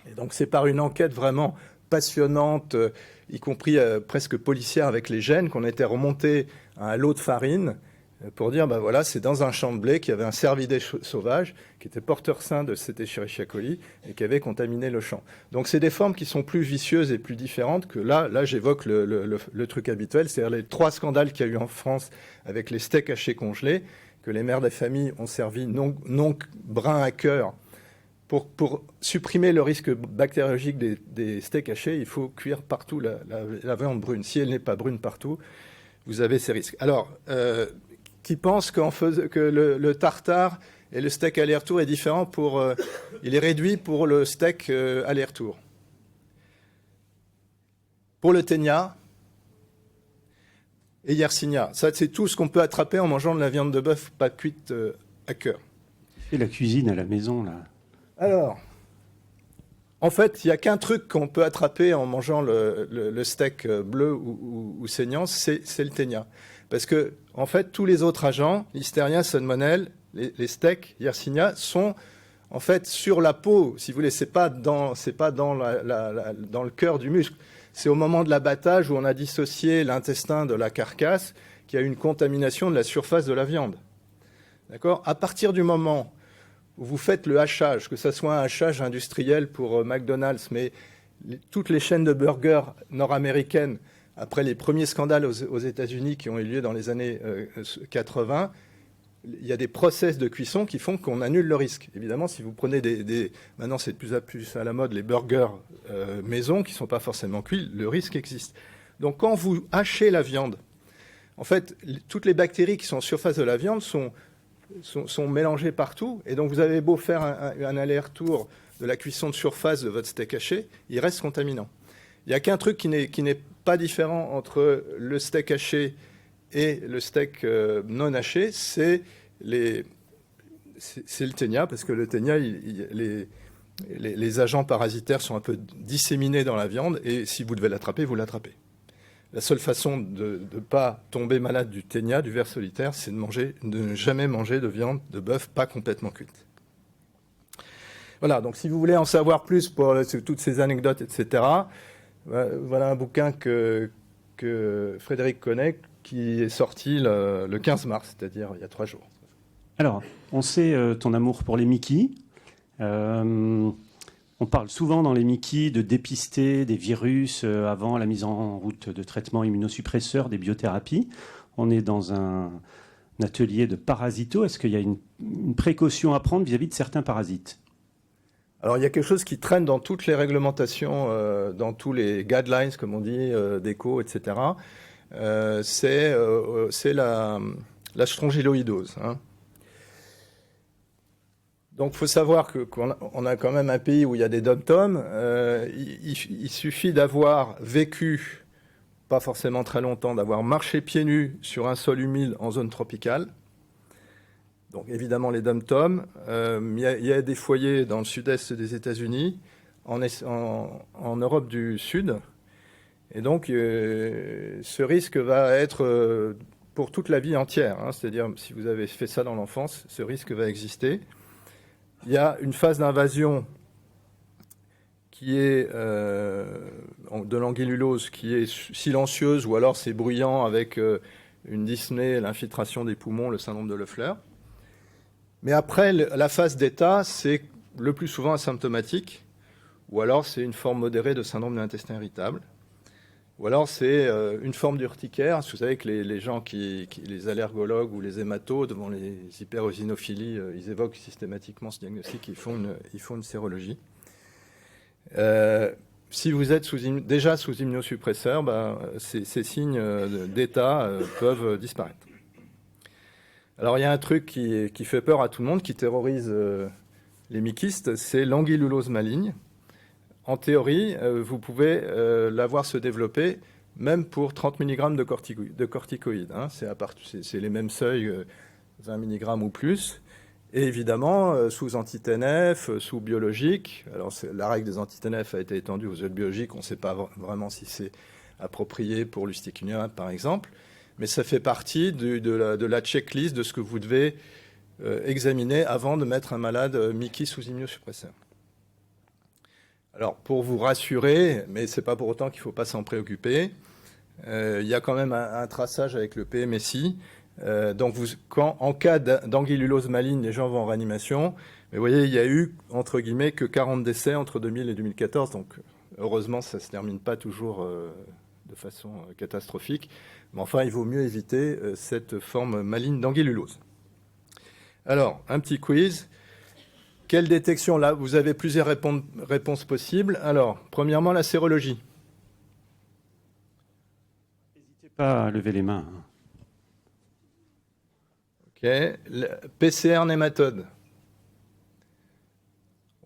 Et donc c'est par une enquête vraiment passionnante, y compris presque policière avec les gènes, qu'on était remonté à un lot de farine pour dire, ben voilà, c'est dans un champ de blé qu'il y avait un cervidé sauvage qui était porteur sain de cet Escherichia coli et qui avait contaminé le champ. Donc c'est des formes qui sont plus vicieuses et plus différentes que là j'évoque le truc habituel, c'est-à-dire les 3 scandales qu'il y a eu en France avec les steaks hachés congelés, que les mères des familles ont servi non brun à cœur. Pour supprimer le risque bactériologique des steaks hachés, il faut cuire partout la viande brune. Si elle n'est pas brune partout, vous avez ces risques. Alors, qui pense que le tartare et le steak aller-retour est différent il est réduit pour le steak aller-retour. Pour le ténia et Yersinia, ça c'est tout ce qu'on peut attraper en mangeant de la viande de bœuf pas cuite à cœur. Et la cuisine à la maison, là. Alors, en fait, il n'y a qu'un truc qu'on peut attraper en mangeant le steak bleu ou saignant, c'est le ténia. Parce que, en fait, tous les autres agents, Listeria, salmonelle, les steaks, Yersinia, sont en fait sur la peau. Si vous voulez, c'est pas dans le cœur du muscle. C'est au moment de l'abattage où on a dissocié l'intestin de la carcasse qu'il y a eu une contamination de la surface de la viande. D'accord ? À partir du moment où vous faites le hachage, que ce soit un hachage industriel pour McDonald's, mais toutes les chaînes de burgers nord-américaines, après les premiers scandales aux États-Unis qui ont eu lieu dans les années 80, il y a des process de cuisson qui font qu'on annule le risque. Évidemment, si vous prenez maintenant c'est de plus en plus à la mode, les burgers maison qui ne sont pas forcément cuits, le risque existe. Donc quand vous hachez la viande, en fait, toutes les bactéries qui sont en surface de la viande sont mélangées partout. Et donc vous avez beau faire un aller-retour de la cuisson de surface de votre steak haché, il reste contaminant. Il n'y a qu'un truc qui n'est pas différent entre le steak haché et le steak non haché, c'est le ténia, parce que le ténia, les agents parasitaires sont un peu disséminés dans la viande, et si vous devez l'attraper, vous l'attrapez. La seule façon de ne pas tomber malade du ténia, du ver solitaire, c'est de ne jamais manger de viande de bœuf pas complètement cuite. Voilà, donc si vous voulez en savoir plus pour toutes ces anecdotes, etc., voilà un bouquin que Frédéric connaît, qui est sorti le 15 mars, c'est-à-dire il y a 3 jours. Alors, on sait ton amour pour les Mickey. On parle souvent dans les Mickey de dépister des virus avant la mise en route de traitements immunosuppresseurs, des biothérapies. On est dans un atelier de parasito. Est-ce qu'il y a une précaution à prendre vis-à-vis de certains parasites? Alors, il y a quelque chose qui traîne dans toutes les réglementations, dans tous les guidelines, comme on dit, d'éco, etc. C'est la strongyloïdose. Hein. Donc, il faut savoir qu'on a quand même un pays où il y a des dom-toms. Il suffit d'avoir vécu, pas forcément très longtemps, d'avoir marché pieds nus sur un sol humide en zone tropicale. Donc, évidemment, les dom-toms. Il y a des foyers dans le sud-est des États-Unis, en Europe du Sud. Et donc, ce risque va être pour toute la vie entière. Hein. C'est-à-dire, si vous avez fait ça dans l'enfance, ce risque va exister. Il y a une phase d'invasion qui est de l'anguillulose, qui est silencieuse, ou alors c'est bruyant avec une dyspnée, l'infiltration des poumons, le syndrome de Loeffler. Mais après, la phase d'état, c'est le plus souvent asymptomatique, ou alors c'est une forme modérée de syndrome de l'intestin irritable, ou alors c'est une forme d'urticaire. Vous savez que les gens, les allergologues ou les hématos, devant les hypereosinophilies, ils évoquent systématiquement ce diagnostic, ils font une sérologie. Si vous êtes déjà sous immunosuppresseur, ces signes d'état peuvent disparaître. Alors il y a un truc qui fait peur à tout le monde, qui terrorise les mickistes, c'est l'anguillulose maligne. En théorie, vous pouvez la voir se développer même pour 30 mg de corticoïdes. Hein. C'est les mêmes seuils, 20 mg ou plus. Et évidemment, sous anti-TNF, sous biologique. Alors, la règle des anti-TNF a été étendue aux autres biologiques. On ne sait pas vraiment si c'est approprié pour l'ustekinumab, par exemple. Mais ça fait partie de la checklist de ce que vous devez examiner avant de mettre un malade Mickey sous immunosuppresseur. Alors, pour vous rassurer, mais ce n'est pas pour autant qu'il ne faut pas s'en préoccuper, il y a quand même un traçage avec le PMSI. Donc, en cas d'anguillulose maligne, les gens vont en réanimation. Mais vous voyez, il y a eu, entre guillemets, que 40 décès entre 2000 et 2014. Donc, heureusement, ça ne se termine pas toujours de façon catastrophique. Mais enfin, il vaut mieux éviter cette forme maligne d'anguillulose. Alors, un petit quiz. Quelle détection? Là, vous avez plusieurs réponses possibles. Alors, premièrement, la sérologie. N'hésitez pas à lever les mains. OK. Le PCR nématode.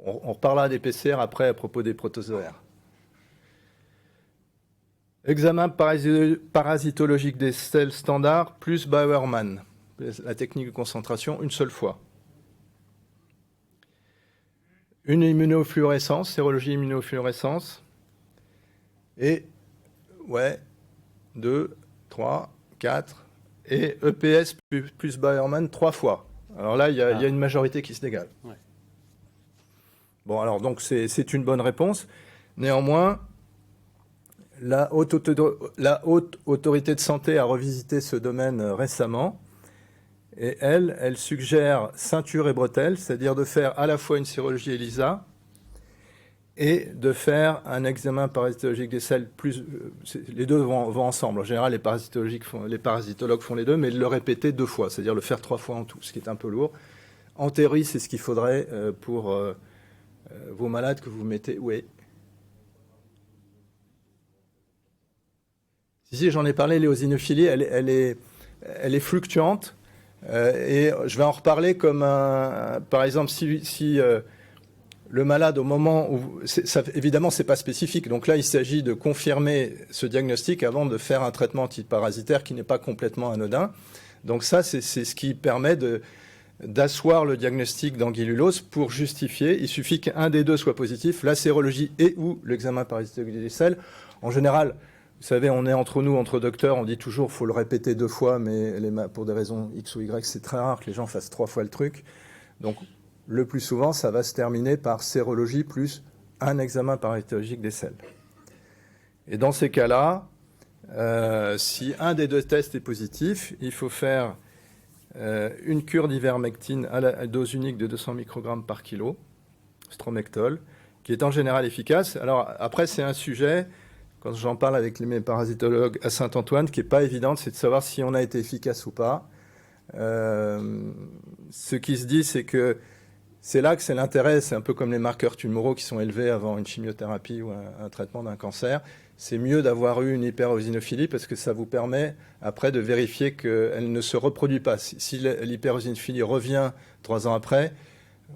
On reparlera des PCR après à propos des protozoaires. Examen parasitologique des selles standards plus Bauermann. La technique de concentration, une seule fois. Une immunofluorescence, sérologie immunofluorescence. Et, 2, 3, 4. Et EPS plus Bauermann 3 fois. Alors là, il y a une majorité qui se dégage. Ouais. Bon, alors, donc, c'est une bonne réponse. Néanmoins, la haute autorité de santé a revisité ce domaine récemment. Et elle suggère ceinture et bretelles, c'est-à-dire de faire à la fois une sérologie ELISA et de faire un examen parasitologique des selles. Les deux vont ensemble. En général, les parasitologues font les deux, mais le répéter 2 fois, c'est-à-dire le faire 3 fois en tout, ce qui est un peu lourd. En théorie, c'est ce qu'il faudrait pour vos malades que vous mettez. Oui. Si, j'en ai parlé, l'éosinophilie, elle est fluctuante. Et je vais en reparler comme par exemple, si le malade, au moment où... évidemment, ce n'est pas spécifique. Donc là, il s'agit de confirmer ce diagnostic avant de faire un traitement antiparasitaire qui n'est pas complètement anodin. Donc ça, c'est ce qui permet d'asseoir le diagnostic d'anguillulose pour justifier. Il suffit qu'un des deux soit positif, la sérologie et ou l'examen parasitologique des selles. En général... Vous savez, on est entre nous, entre docteurs, on dit toujours qu'il faut le répéter 2 fois, mais pour des raisons X ou Y, c'est très rare que les gens fassent 3 fois le truc. Donc, le plus souvent, ça va se terminer par sérologie plus un examen parasitologique des selles. Et dans ces cas-là, Si un des deux tests est positif, il faut faire une cure d'ivermectine à la dose unique de 200 microgrammes par kilo, stromectol, qui est en général efficace. Alors après, c'est un sujet, quand j'en parle avec mes parasitologues à Saint-Antoine, qui n'est pas évident, c'est de savoir si on a été efficace ou pas. Ce qui se dit, c'est que c'est là que c'est l'intérêt, c'est un peu comme les marqueurs tumoraux qui sont élevés avant une chimiothérapie ou un traitement d'un cancer. C'est mieux d'avoir eu une hyperosinophilie parce que ça vous permet après de vérifier qu'elle ne se reproduit pas. Si l'hyperosinophilie revient 3 ans après,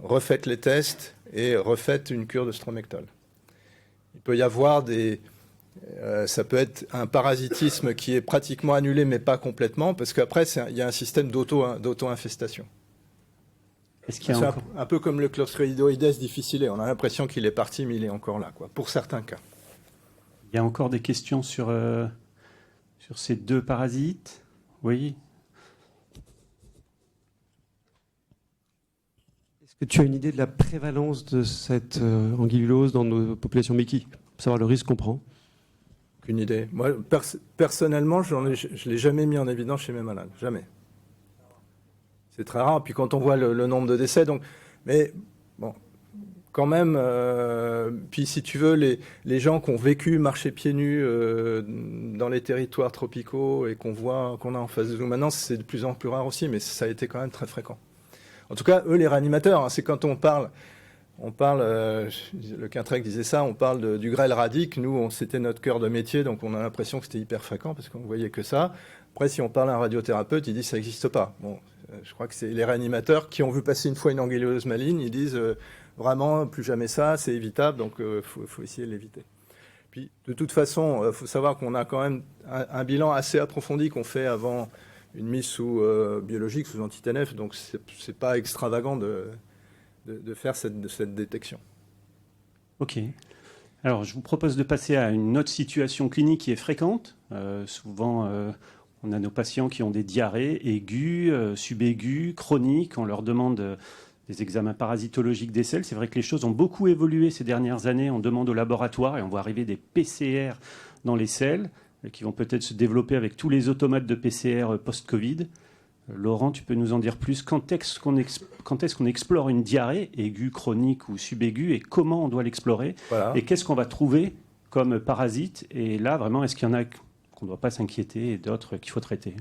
refaites les tests et refaites une cure de stromectol. Il peut y avoir ça peut être un parasitisme qui est pratiquement annulé mais pas complètement parce qu'après il y a un système d'auto-infestation. C'est un peu comme le Clostridoides difficile. On a l'impression qu'il est parti mais il est encore là, quoi, pour certains cas. Il y a encore des questions sur ces deux parasites? Oui. Est-ce que tu as une idée de la prévalence de cette anguillulose dans nos populations Mickey, pour savoir le risque qu'on prend? Aucune idée. Moi, personnellement, je ne l'ai jamais mis en évidence chez mes malades. Jamais. C'est très rare. Puis quand on voit le nombre de décès, mais bon, quand même. Puis si tu veux, les gens qui ont vécu marcher pieds nus dans les territoires tropicaux et qu'on a en face de nous maintenant, c'est de plus en plus rare aussi, mais ça a été quand même très fréquent. En tout cas, eux, les réanimateurs, hein, c'est quand on parle, le Quintrec disait ça, on parle du grêle radique. Nous, c'était notre cœur de métier, donc on a l'impression que c'était hyper fréquent parce qu'on ne voyait que ça. Après, si on parle à un radiothérapeute, il dit que ça n'existe pas. Bon, je crois que c'est les réanimateurs qui ont vu passer une fois une anguillulose maligne, ils disent vraiment plus jamais ça, c'est évitable, donc faut essayer de l'éviter. Puis de toute façon, faut savoir qu'on a quand même un bilan assez approfondi qu'on fait avant une mise sous biologique, sous anti-TNF, donc c'est pas extravagant de faire cette détection. Ok. Alors, je vous propose de passer à une autre situation clinique qui est fréquente. Souvent, on a nos patients qui ont des diarrhées aiguës, subaiguës, chroniques. On leur demande des examens parasitologiques des selles. C'est vrai que les choses ont beaucoup évolué ces dernières années. On demande au laboratoire et on voit arriver des PCR dans les selles qui vont peut-être se développer avec tous les automates de PCR post-Covid. Laurent, tu peux nous en dire plus? Quand est-ce qu'on explore une diarrhée aiguë, chronique ou subaiguë et comment on doit l'explorer? Voilà. Et qu'est-ce qu'on va trouver comme parasite? Et là, vraiment, est-ce qu'il y en a qu'on ne doit pas s'inquiéter et d'autres qu'il faut traiter?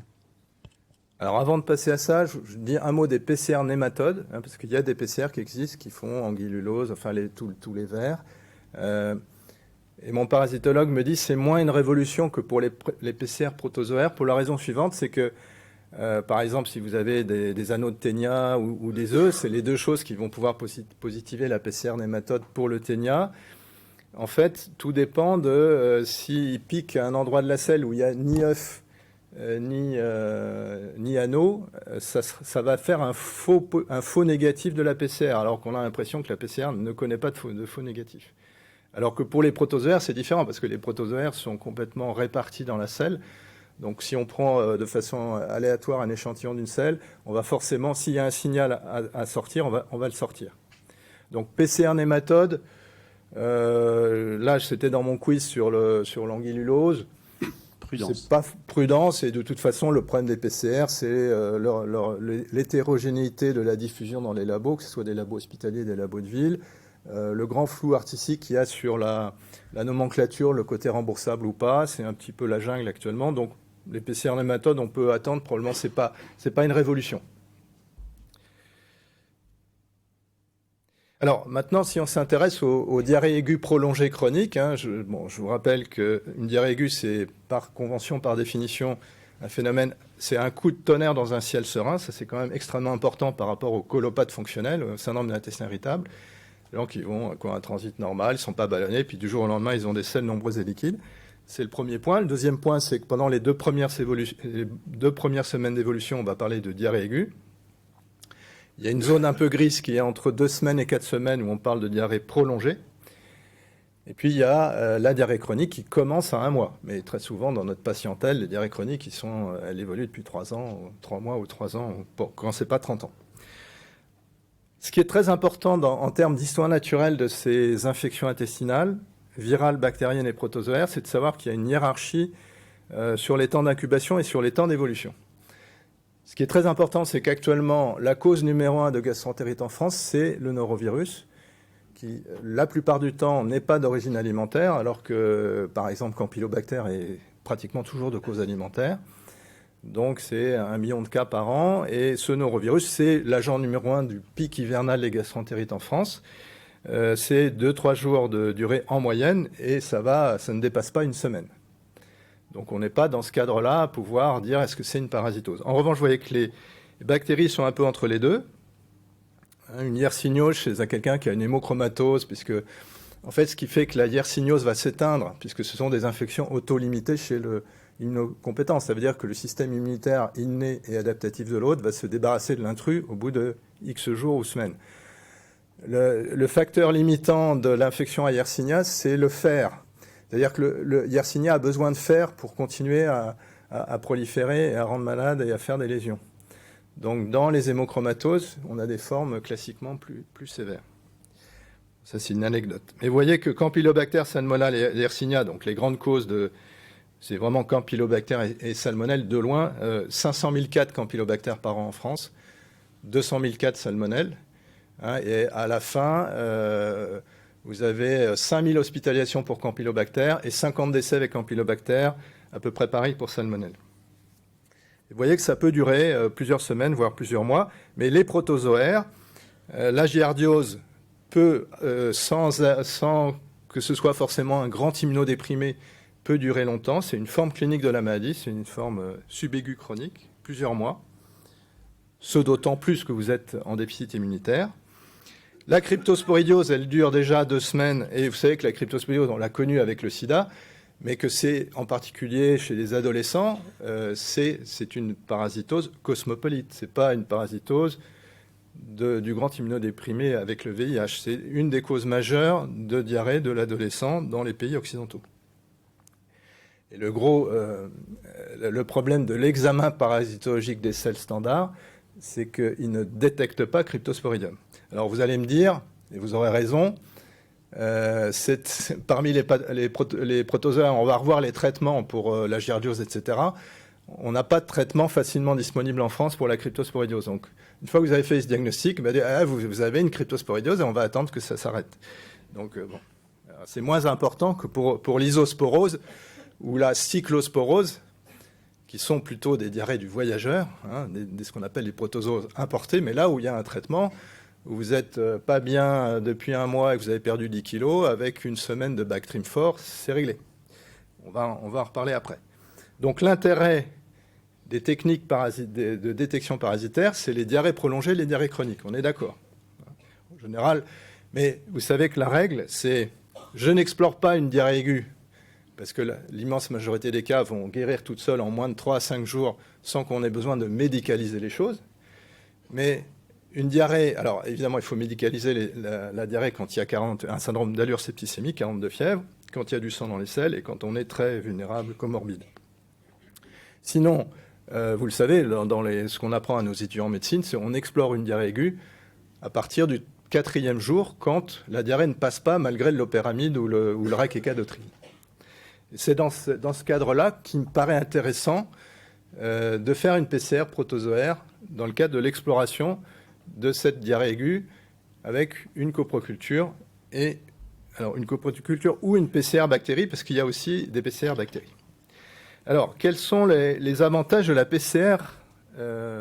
Alors, avant de passer à ça, je dis un mot des PCR nématodes, hein, parce qu'il y a des PCR qui existent, qui font anguillulose, enfin tous les vers. Et mon parasitologue me dit que c'est moins une révolution que pour les PCR protozoaires, pour la raison suivante, c'est que par exemple, si vous avez des anneaux de ténia ou des œufs, c'est les deux choses qui vont pouvoir positiver la PCR nématode pour le ténia. En fait, tout dépend de s'il pique à un endroit de la selle où il n'y a ni œuf ni anneau, ça va faire un faux négatif de la PCR, alors qu'on a l'impression que la PCR ne connaît pas de faux négatif. Alors que pour les protozoaires, c'est différent, parce que les protozoaires sont complètement répartis dans la selle. Donc si on prend de façon aléatoire un échantillon d'une selle, on va forcément, s'il y a un signal à sortir, on va le sortir. Donc PCR nématode, là c'était dans mon quiz sur l'anguillulose. Prudence. C'est pas prudence, et de toute façon le problème des PCR, c'est l'hétérogénéité de la diffusion dans les labos, que ce soit des labos hospitaliers, des labos de ville, le grand flou artistique qu'il y a sur la nomenclature, le côté remboursable ou pas, c'est un petit peu la jungle actuellement. Donc les PCR nématodes, on peut attendre, probablement c'est pas une révolution. Alors maintenant, si on s'intéresse aux diarrhées aiguës prolongées chroniques, hein, je vous rappelle qu'une diarrhée aiguë, c'est par convention, par définition, un phénomène, c'est un coup de tonnerre dans un ciel serein. Ça, c'est quand même extrêmement important par rapport aux colopathes fonctionnels, au syndrome de l'intestin irritable. Les gens qui ont un transit normal, ils ne sont pas ballonnés, puis du jour au lendemain, ils ont des selles nombreuses et liquides. C'est le premier point. Le deuxième point, c'est que pendant les deux premières semaines d'évolution, on va parler de diarrhée aiguë. Il y a une zone un peu grise qui est entre 2 semaines et 4 semaines où on parle de diarrhée prolongée. Et puis il y a la diarrhée chronique qui commence à 1 mois. Mais très souvent, dans notre patientèle, les diarrhées chroniques, elles évoluent depuis 3 ans, 3 mois ou 3 ans, quand ce n'est pas 30 ans. Ce qui est très important en termes d'histoire naturelle de ces infections intestinales, virales, bactériennes et protozoaires, c'est de savoir qu'il y a une hiérarchie sur les temps d'incubation et sur les temps d'évolution. Ce qui est très important, c'est qu'actuellement, la cause numéro 1 de gastroentérite en France, c'est le norovirus, qui, la plupart du temps, n'est pas d'origine alimentaire, alors que, par exemple, Campylobacter est pratiquement toujours de cause alimentaire. Donc, c'est 1 million de cas par an. Et ce norovirus, c'est l'agent numéro 1 du pic hivernal des gastroentérites en France. C'est 2-3 jours de durée en moyenne, et ça ne dépasse pas une semaine. Donc, on n'est pas dans ce cadre-là à pouvoir dire est-ce que c'est une parasitose. En revanche, vous voyez que les bactéries sont un peu entre les deux. Une yersignose chez quelqu'un qui a une hémochromatose, puisque, en fait, ce qui fait que la yersignose va s'éteindre, puisque ce sont des infections auto-limitées chez l'immunocompétent. Ça veut dire que le système immunitaire inné et adaptatif de l'autre va se débarrasser de l'intrus au bout de X jours ou semaines. Le facteur limitant de l'infection à Yersinia, c'est le fer. C'est-à-dire que le Yersinia a besoin de fer pour continuer à proliférer et à rendre malade et à faire des lésions. Donc, dans les hémochromatoses, on a des formes classiquement plus sévères. Ça, c'est une anecdote. Et vous voyez que Campylobacter, Salmonelle et Yersinia, donc les grandes causes c'est vraiment Campylobacter et Salmonelle de loin. 500 000 cas de Campylobacter par an en France, 200 000 cas de Salmonelle. Et à la fin, vous avez 5 000 hospitalisations pour Campylobacter et 50 décès avec Campylobacter, à peu près pareil pour Salmonelle. Vous voyez que ça peut durer plusieurs semaines, voire plusieurs mois. Mais les protozoaires, la giardiose peut, sans que ce soit forcément un grand immunodéprimé, peut durer longtemps. C'est une forme clinique de la maladie, c'est une forme subaiguë chronique, plusieurs mois. Ce d'autant plus que vous êtes en déficit immunitaire. La cryptosporidiose, elle dure déjà 2 semaines. Et vous savez que la cryptosporidiose, on l'a connue avec le sida, mais que c'est en particulier chez les adolescents, c'est une parasitose cosmopolite. Ce n'est pas une parasitose du grand immunodéprimé avec le VIH. C'est une des causes majeures de diarrhée de l'adolescent dans les pays occidentaux. Et le problème de l'examen parasitologique des selles standards, c'est qu'il ne détecte pas Cryptosporidium. Alors vous allez me dire, et vous aurez raison, parmi les protozoaires, on va revoir les traitements pour la giardiose, etc. On n'a pas de traitement facilement disponible en France pour la cryptosporidiose. Donc, une fois que vous avez fait ce diagnostic, vous avez une cryptosporidiose et on va attendre que ça s'arrête. Donc, c'est moins important que pour l'isosporose ou la cyclosporose, qui sont plutôt des diarrhées du voyageur, ce qu'on appelle les protozoes importés, mais là où il y a un traitement, où vous n'êtes pas bien depuis 1 mois et que vous avez perdu 10 kilos, avec une semaine de Bactrim fort, c'est réglé. On va en reparler après. Donc l'intérêt des techniques de détection parasitaire, c'est les diarrhées prolongées, les diarrhées chroniques. On est d'accord, en général. Mais vous savez que la règle, c'est je n'explore pas une diarrhée aiguë, parce que l'immense majorité des cas vont guérir toutes seules en moins de 3 à 5 jours sans qu'on ait besoin de médicaliser les choses. Mais une diarrhée, alors évidemment, il faut médicaliser la diarrhée quand il y a un syndrome d'allure septicémique, 42 fièvres, quand il y a du sang dans les selles et quand on est très vulnérable, comorbide. Sinon, vous le savez, dans ce qu'on apprend à nos étudiants en médecine, c'est qu'on explore une diarrhée aiguë à partir du 4e jour, quand la diarrhée ne passe pas malgré le loperamide ou le Rec-Écadotrine. C'est dans ce cadre-là qu'il me paraît intéressant de faire une PCR protozoaire dans le cadre de l'exploration de cette diarrhée aiguë avec une coproculture une coproculture ou une PCR bactérie, parce qu'il y a aussi des PCR bactéries. Alors, quels sont les avantages de la PCR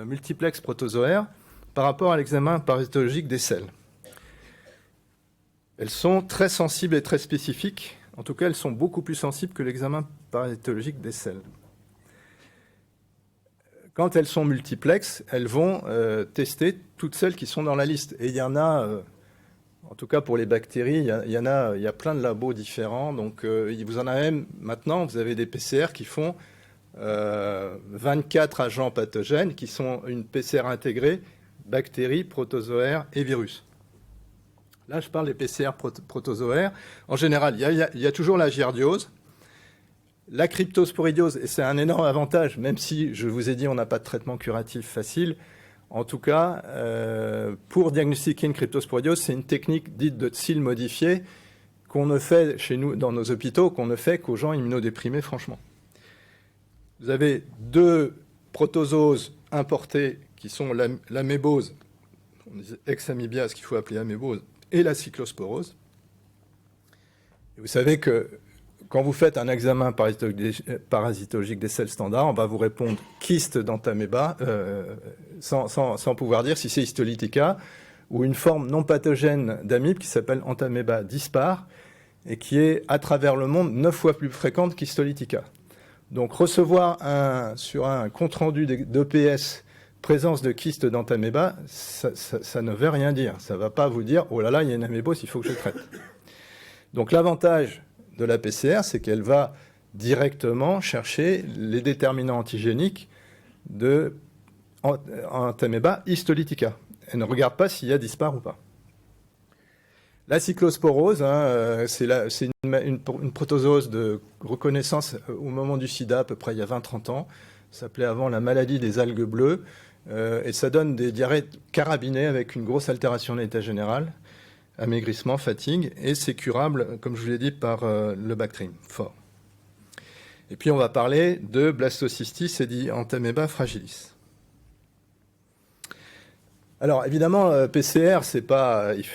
multiplex protozoaire par rapport à l'examen parasitologique des selles? Elles sont très sensibles et très spécifiques. En tout cas, elles sont beaucoup plus sensibles que l'examen parasitologique des selles. Quand elles sont multiplexes, elles vont tester toutes celles qui sont dans la liste. Et il y en a, en tout cas pour les bactéries, il y a plein de labos différents. Donc, vous en avez même maintenant, vous avez des PCR qui font 24 agents pathogènes qui sont une PCR intégrée, bactéries, protozoaires et virus. Là, je parle des PCR protozoaires. En général, il y a toujours la giardiose, la cryptosporidiose, et c'est un énorme avantage, même si, je vous ai dit, on n'a pas de traitement curatif facile. En tout cas, pour diagnostiquer une cryptosporidiose, c'est une technique dite de Tsil modifiée qu'on ne fait chez nous, dans nos hôpitaux, qu'on ne fait qu'aux gens immunodéprimés, franchement. vous avez 2 protozooses importés qui sont l'amébose, on dit ex-amibia, ce qu'il faut appeler amébose, et la cyclosporose. Et vous savez que quand vous faites un examen parasitologique des selles standards, on va vous répondre kyste d'entaméba sans pouvoir dire si c'est histolytica ou une forme non pathogène d'amibe qui s'appelle entaméba dispar et qui est à travers le monde 9 fois plus fréquente qu'histolytica. Donc recevoir sur un compte-rendu d'EPS présence de kyste d'entaméba, ça ne veut rien dire. Ça ne va pas vous dire « oh là là, il y a une amébose, il faut que je traite ». Donc l'avantage de la PCR, c'est qu'elle va directement chercher les déterminants antigéniques de entaméba histolytica. Elle ne regarde pas s'il y a dispar ou pas. La cyclosporose, c'est une protozoose de reconnaissance au moment du sida, à peu près il y a 20-30 ans. Ça s'appelait avant la maladie des algues bleues. Et ça donne des diarrhées carabinées avec une grosse altération de l'état général, amaigrissement, fatigue, et c'est curable, comme je vous l'ai dit, par le Bactrim, fort. Et puis on va parler de blastocystis et d'entaméba fragilis. Alors évidemment, PCR, c'est pas, il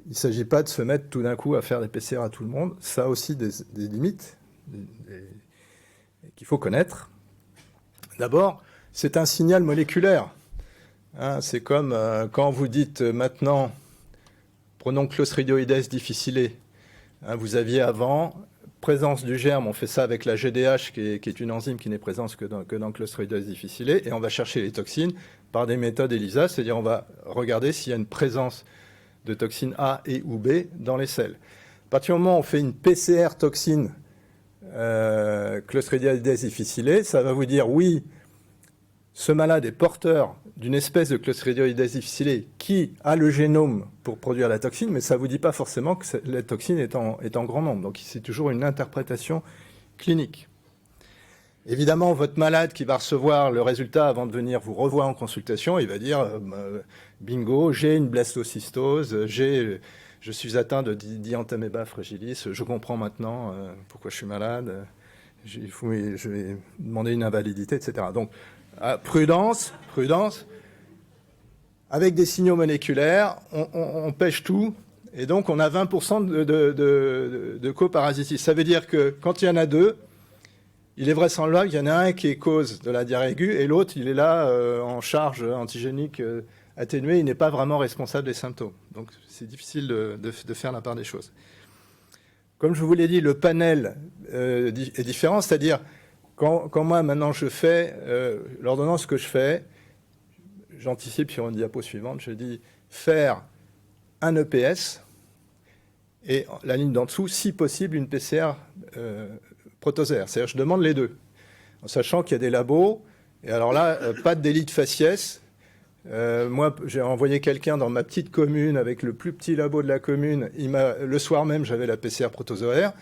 ne s'agit pas de se mettre tout d'un coup à faire des PCR à tout le monde. Ça a aussi des limites qu'il faut connaître. D'abord, c'est un signal moléculaire. C'est comme quand vous dites maintenant, prenons Clostridioides difficile. Vous aviez avant présence du germe, on fait ça avec la GDH qui est une enzyme qui n'est présente que dans Clostridioides difficile, et on va chercher les toxines par des méthodes ELISA, c'est-à-dire on va regarder s'il y a une présence de toxines A et ou B dans les selles. À partir du moment où on fait une PCR toxine Clostridioides difficile, ça va vous dire oui, ce malade est porteur d'une espèce de Clostridioides difficile qui a le génome pour produire la toxine, mais ça ne vous dit pas forcément que la toxine est en grand nombre. Donc c'est toujours une interprétation clinique. Évidemment, votre malade qui va recevoir le résultat avant de venir vous revoir en consultation, il va dire bingo, j'ai une blastocystose, je suis atteint de d'entaméba fragilis, je comprends maintenant pourquoi je suis malade, je vais demander une invalidité, etc. Donc, prudence. Avec des signaux moléculaires, on pêche tout, et donc on a 20% de coparasitisme. Ça veut dire que quand il y en a 2, il est vraisemblable qu'il y en a un qui est cause de la diarrhée aiguë, et l'autre, il est là en charge antigénique atténuée, il n'est pas vraiment responsable des symptômes. Donc c'est difficile de faire la part des choses. Comme je vous l'ai dit, le panel est différent, c'est-à-dire quand moi, maintenant, je fais l'ordonnance que je fais, j'anticipe sur une diapo suivante, je dis faire un EPS et la ligne d'en dessous, si possible, une PCR protozoaire. C'est-à-dire je demande les deux, en sachant qu'il y a des labos, et alors là, pas de délit de faciès. Moi, j'ai envoyé quelqu'un dans ma petite commune avec le plus petit labo de la commune. Le soir même, j'avais la PCR protozoaire.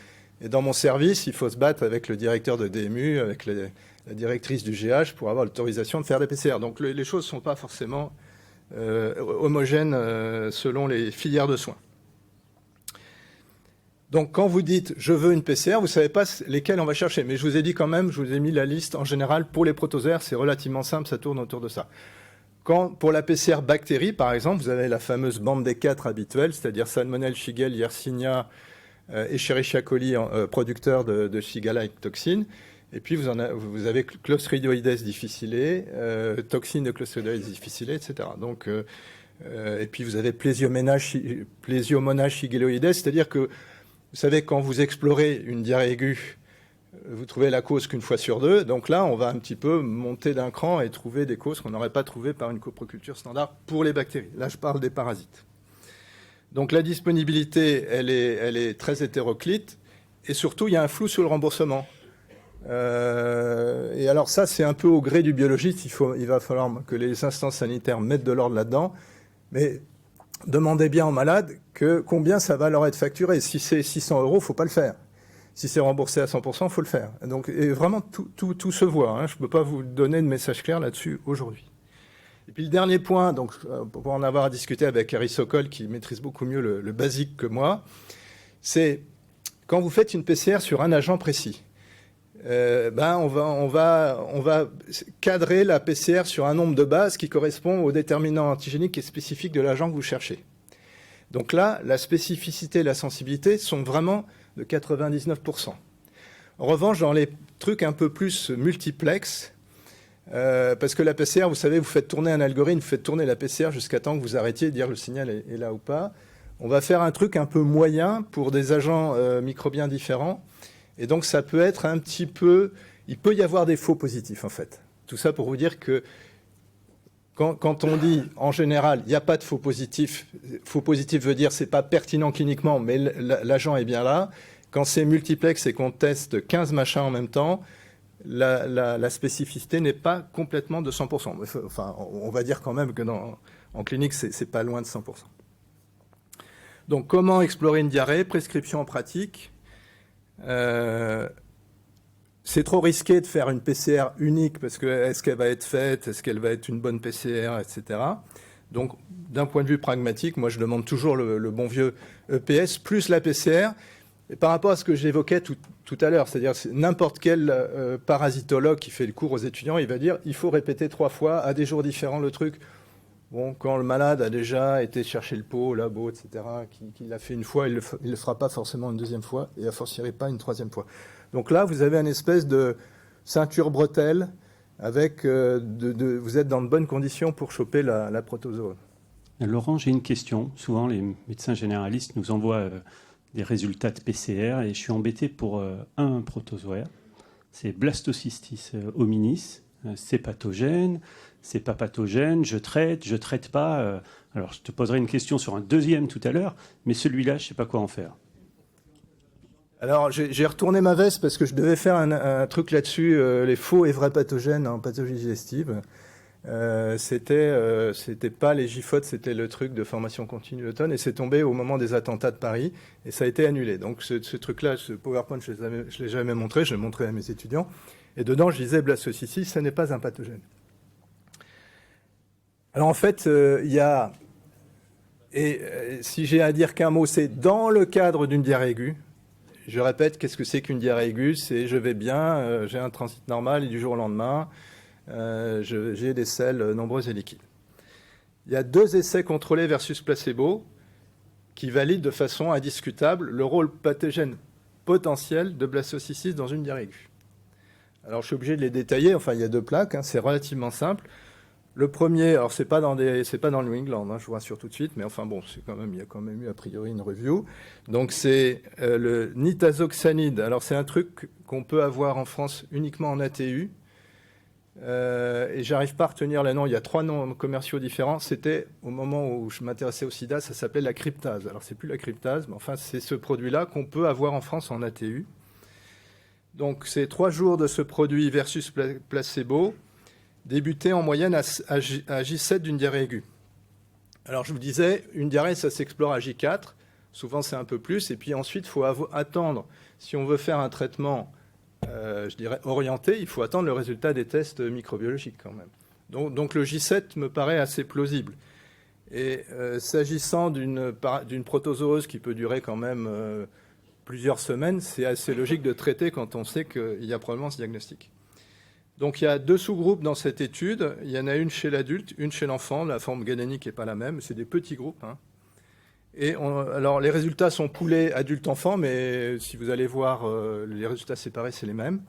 Et dans mon service, il faut se battre avec le directeur de DMU, avec la directrice du GH pour avoir l'autorisation de faire des PCR. Donc les choses ne sont pas forcément homogènes selon les filières de soins. Donc quand vous dites « je veux une PCR », vous ne savez pas lesquelles on va chercher. Mais je vous ai dit quand même, je vous ai mis la liste en général pour les protozoaires, c'est relativement simple, ça tourne autour de ça. Pour la PCR bactérie, par exemple, vous avez la fameuse bande des 4 habituelle, c'est-à-dire Salmonelle, Shigella, Yersinia, Escherichia coli, producteur de Shigella-like toxine. Et puis vous avez Clostridioides difficile, toxine de Clostridioides difficile, etc. Donc, et puis vous avez Plésiomonas shigilloides, c'est-à-dire que vous savez, quand vous explorez une diarrhée aiguë, vous trouvez la cause qu'une fois sur 2. Donc là, on va un petit peu monter d'un cran et trouver des causes qu'on n'aurait pas trouvées par une coproculture standard pour les bactéries. Là, je parle des parasites. Donc la disponibilité, elle est très hétéroclite. Et surtout, il y a un flou sur le remboursement. Et alors ça, c'est un peu au gré du biologiste. Il va falloir que les instances sanitaires mettent de l'ordre là-dedans. Mais demandez bien aux malades combien ça va leur être facturé. Si c'est 600 €, il ne faut pas le faire. Si c'est remboursé à 100%, il faut le faire. Donc, et vraiment, tout se voit. Je ne peux pas vous donner de message clair là-dessus aujourd'hui. Et puis le dernier point, donc, pour en avoir à discuter avec Harry Sokol, qui maîtrise beaucoup mieux le basique que moi, c'est quand vous faites une PCR sur un agent précis. on va cadrer la PCR sur un nombre de bases qui correspond au déterminant antigénique et spécifique de l'agent que vous cherchez. Donc là, la spécificité et la sensibilité sont vraiment de 99%. En revanche, dans les trucs un peu plus multiplex, parce que la PCR, vous savez, vous faites tourner un algorithme, vous faites tourner la PCR jusqu'à temps que vous arrêtiez de dire le signal est là ou pas. On va faire un truc un peu moyen pour des agents microbiens différents. Et donc, ça peut être un petit peu... Il peut y avoir des faux positifs, en fait. Tout ça pour vous dire que quand on dit, en général, il n'y a pas de faux positifs veut dire c'est pas pertinent cliniquement, mais l'agent est bien là. Quand c'est multiplex et qu'on teste 15 machins en même temps, la spécificité n'est pas complètement de 100%. Enfin, on va dire quand même que en clinique, c'est pas loin de 100%. Donc, comment explorer une diarrhée? Prescription en pratique. C'est trop risqué de faire une PCR unique parce que est-ce qu'elle va être faite, est-ce qu'elle va être une bonne PCR, etc. Donc, d'un point de vue pragmatique, moi, je demande toujours le bon vieux EPS plus la PCR. Et par rapport à ce que j'évoquais tout à l'heure, c'est-à-dire n'importe quel parasitologue qui fait le cours aux étudiants, il va dire il faut répéter 3 fois à des jours différents le truc. Bon, quand le malade a déjà été chercher le pot au labo, etc., qu'il l'a fait une fois, il le fera pas forcément une deuxième fois, et a fortiori pas une troisième fois. Donc là, vous avez une espèce de ceinture bretelle, avec vous êtes dans de bonnes conditions pour choper la protozoa. Laurent, j'ai une question. Souvent, les médecins généralistes nous envoient des résultats de PCR, et je suis embêté pour un protozoaire. C'est Blastocystis hominis. C'est pathogène. C'est pas pathogène, je traite pas. Alors, je te poserai une question sur un deuxième tout à l'heure, mais celui-là, je sais pas quoi en faire. Alors, j'ai retourné ma veste parce que je devais faire un truc là-dessus, les faux et vrais pathogènes en pathologie digestive. C'était pas les GIFOT, c'était le truc de formation continue d'automne, et c'est tombé au moment des attentats de Paris, et ça a été annulé. Donc, ce truc-là, ce PowerPoint, je l'ai jamais montré, je l'ai montré à mes étudiants, et dedans, je disais Blastocystis, ce n'est pas un pathogène. Alors en fait, il y a, si j'ai à dire qu'un mot, c'est dans le cadre d'une diarrhée aiguë. Je répète, qu'est-ce que c'est qu'une diarrhée aiguë? C'est je vais bien, j'ai un transit normal et du jour au lendemain, j'ai des selles nombreuses et liquides. Il y a 2 essais contrôlés versus placebo qui valident de façon indiscutable le rôle pathogène potentiel de Blastocystis dans une diarrhée aiguë. Alors je suis obligé de les détailler, enfin il y a 2 plaques, hein, c'est relativement simple. Le premier, alors c'est pas dans le New England, hein, je vous rassure tout de suite, mais enfin bon, il y a quand même eu a priori une review. Donc c'est le nitazoxanide. Alors c'est un truc qu'on peut avoir en France uniquement en ATU, et j'arrive pas à retenir les noms. Il y a 3 noms commerciaux différents. C'était au moment où je m'intéressais au SIDA, ça s'appelait la cryptase. Alors c'est plus la cryptase, mais enfin c'est ce produit-là qu'on peut avoir en France en ATU. Donc c'est 3 jours de ce produit versus placebo. Débuter en moyenne à J7 d'une diarrhée aiguë. Alors je vous disais, une diarrhée, ça s'explore à J4, souvent c'est un peu plus, et puis ensuite il faut attendre, si on veut faire un traitement, je dirais, orienté, il faut attendre le résultat des tests microbiologiques quand même. Donc le J7 me paraît assez plausible. Et s'agissant d'une protozoeuse qui peut durer quand même plusieurs semaines, c'est assez logique de traiter quand on sait qu'il y a probablement ce diagnostic. Donc il y a 2 sous-groupes dans cette étude. Il y en a une chez l'adulte, une chez l'enfant. La forme galénique n'est pas la même. C'est des petits groupes. Hein. Et alors les résultats sont poolés adulte-enfant, mais si vous allez voir les résultats séparés, c'est les mêmes.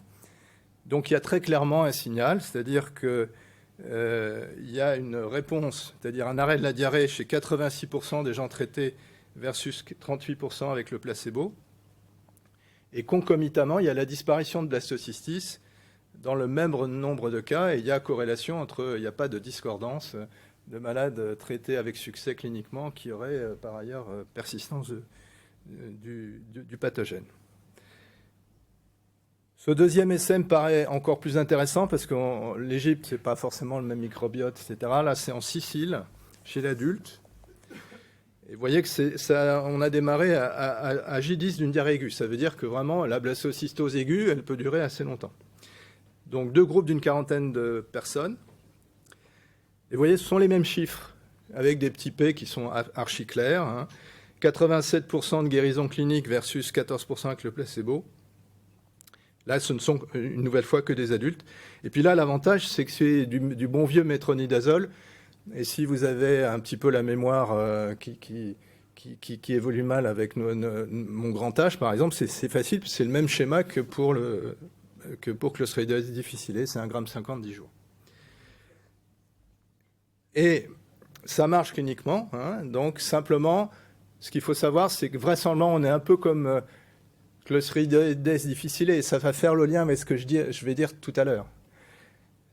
Donc il y a très clairement un signal, c'est-à-dire qu'il y a une réponse, c'est-à-dire un arrêt de la diarrhée chez 86% des gens traités versus 38% avec le placebo. Et concomitamment, il y a la disparition de blastocystis dans le même nombre de cas, et il y a corrélation entre, il n'y a pas de discordance de malades traités avec succès cliniquement qui auraient par ailleurs persistance du pathogène. Ce deuxième essai me paraît encore plus intéressant parce que l'Égypte, ce n'est pas forcément le même microbiote, etc. Là, c'est en Sicile, chez l'adulte. Et vous voyez que on a démarré à J10 d'une diarrhée aiguë. Ça veut dire que vraiment, la blastocystose aiguë, elle peut durer assez longtemps. Donc 2 groupes d'une 40aine de personnes. Et vous voyez, ce sont les mêmes chiffres, avec des petits P qui sont archi clairs. Hein. 87% de guérison clinique versus 14% avec le placebo. Là, ce ne sont une nouvelle fois que des adultes. Et puis là, l'avantage, c'est que c'est du bon vieux métronidazole. Et si vous avez un petit peu la mémoire qui évolue mal avec mon grand âge, par exemple, c'est facile, c'est le même schéma que pour Clostridium difficile, c'est 1,50 g 10 jours. Et ça marche cliniquement, hein, donc simplement, ce qu'il faut savoir, c'est que vraisemblablement, on est un peu comme Clostridium difficile, et ça va faire le lien avec ce que je vais dire tout à l'heure.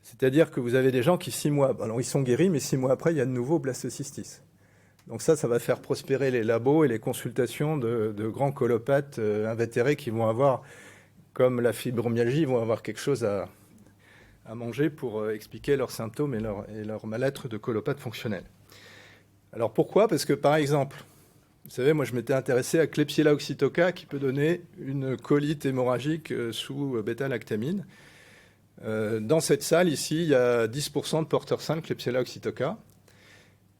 C'est-à-dire que vous avez des gens qui, 6 mois, alors ils sont guéris, mais 6 mois après, il y a de nouveau blastocystis. Donc ça va faire prospérer les labos et les consultations de grands colopathes invétérés qui vont avoir, comme la fibromyalgie, vont avoir quelque chose à manger pour expliquer leurs symptômes et leur mal-être de colopathe fonctionnel. Alors pourquoi ? Parce que par exemple, vous savez, moi je m'étais intéressé à Klebsiella oxytocca qui peut donner une colite hémorragique sous bêta-lactamine. Dans cette salle, ici, il y a 10% de porteurs sains de Klebsiella oxytocca.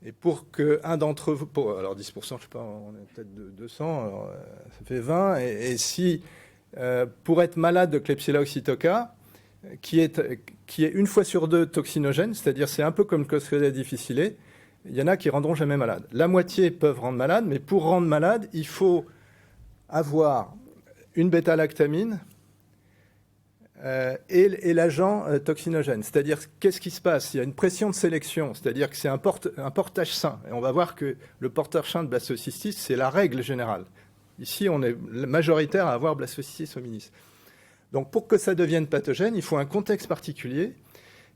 Et pour qu'un d'entre vous... alors 10%, je ne sais pas, on est peut-être de 200, alors, ça fait 20. Et si, pour être malade de Klebsiella oxytocca, qui est une fois sur deux toxinogène, c'est-à-dire c'est un peu comme le Clostridium difficile, il y en a qui rendront jamais malade. La moitié peuvent rendre malade, mais pour rendre malade, il faut avoir une bêta-lactamine et l'agent toxinogène. C'est-à-dire, qu'est-ce qui se passe ? Il y a une pression de sélection, c'est-à-dire que c'est un portage sain. Et on va voir que le portage sain de blastocystis, c'est la règle générale. Ici, on est majoritaire à avoir blastocystis hominis. Donc, pour que ça devienne pathogène, il faut un contexte particulier.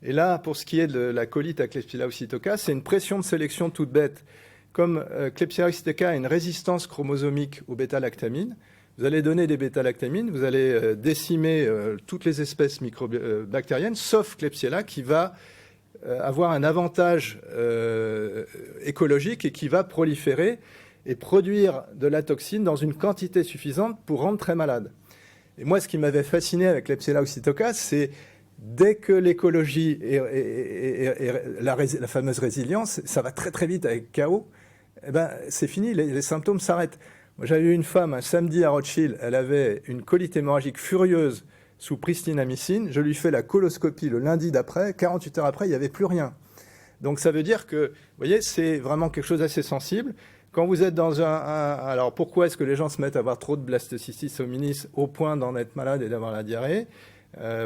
Et là, pour ce qui est de la colite à Klebsiella oxytocca, c'est une pression de sélection toute bête. Comme Klebsiella oxytocca a une résistance chromosomique aux bêta-lactamines, vous allez donner des bêta-lactamines, vous allez décimer toutes les espèces bactériennes, sauf Klebsiella, qui va avoir un avantage écologique et qui va proliférer et produire de la toxine dans une quantité suffisante pour rendre très malade. Et moi, ce qui m'avait fasciné avec Klebsiella oxytocca, c'est dès que l'écologie et la fameuse résilience, ça va très très vite avec KO, eh ben, c'est fini, les symptômes s'arrêtent. Moi, j'avais eu une femme un samedi à Rothschild, elle avait une colite hémorragique furieuse sous pristinamycine. Je lui fais la coloscopie le lundi d'après, 48 heures après, il n'y avait plus rien. Donc ça veut dire que, vous voyez, c'est vraiment quelque chose d'assez sensible. Quand vous êtes dans alors pourquoi est-ce que les gens se mettent à avoir trop de blastocystis hominis au point d'en être malade et d'avoir la diarrhée ?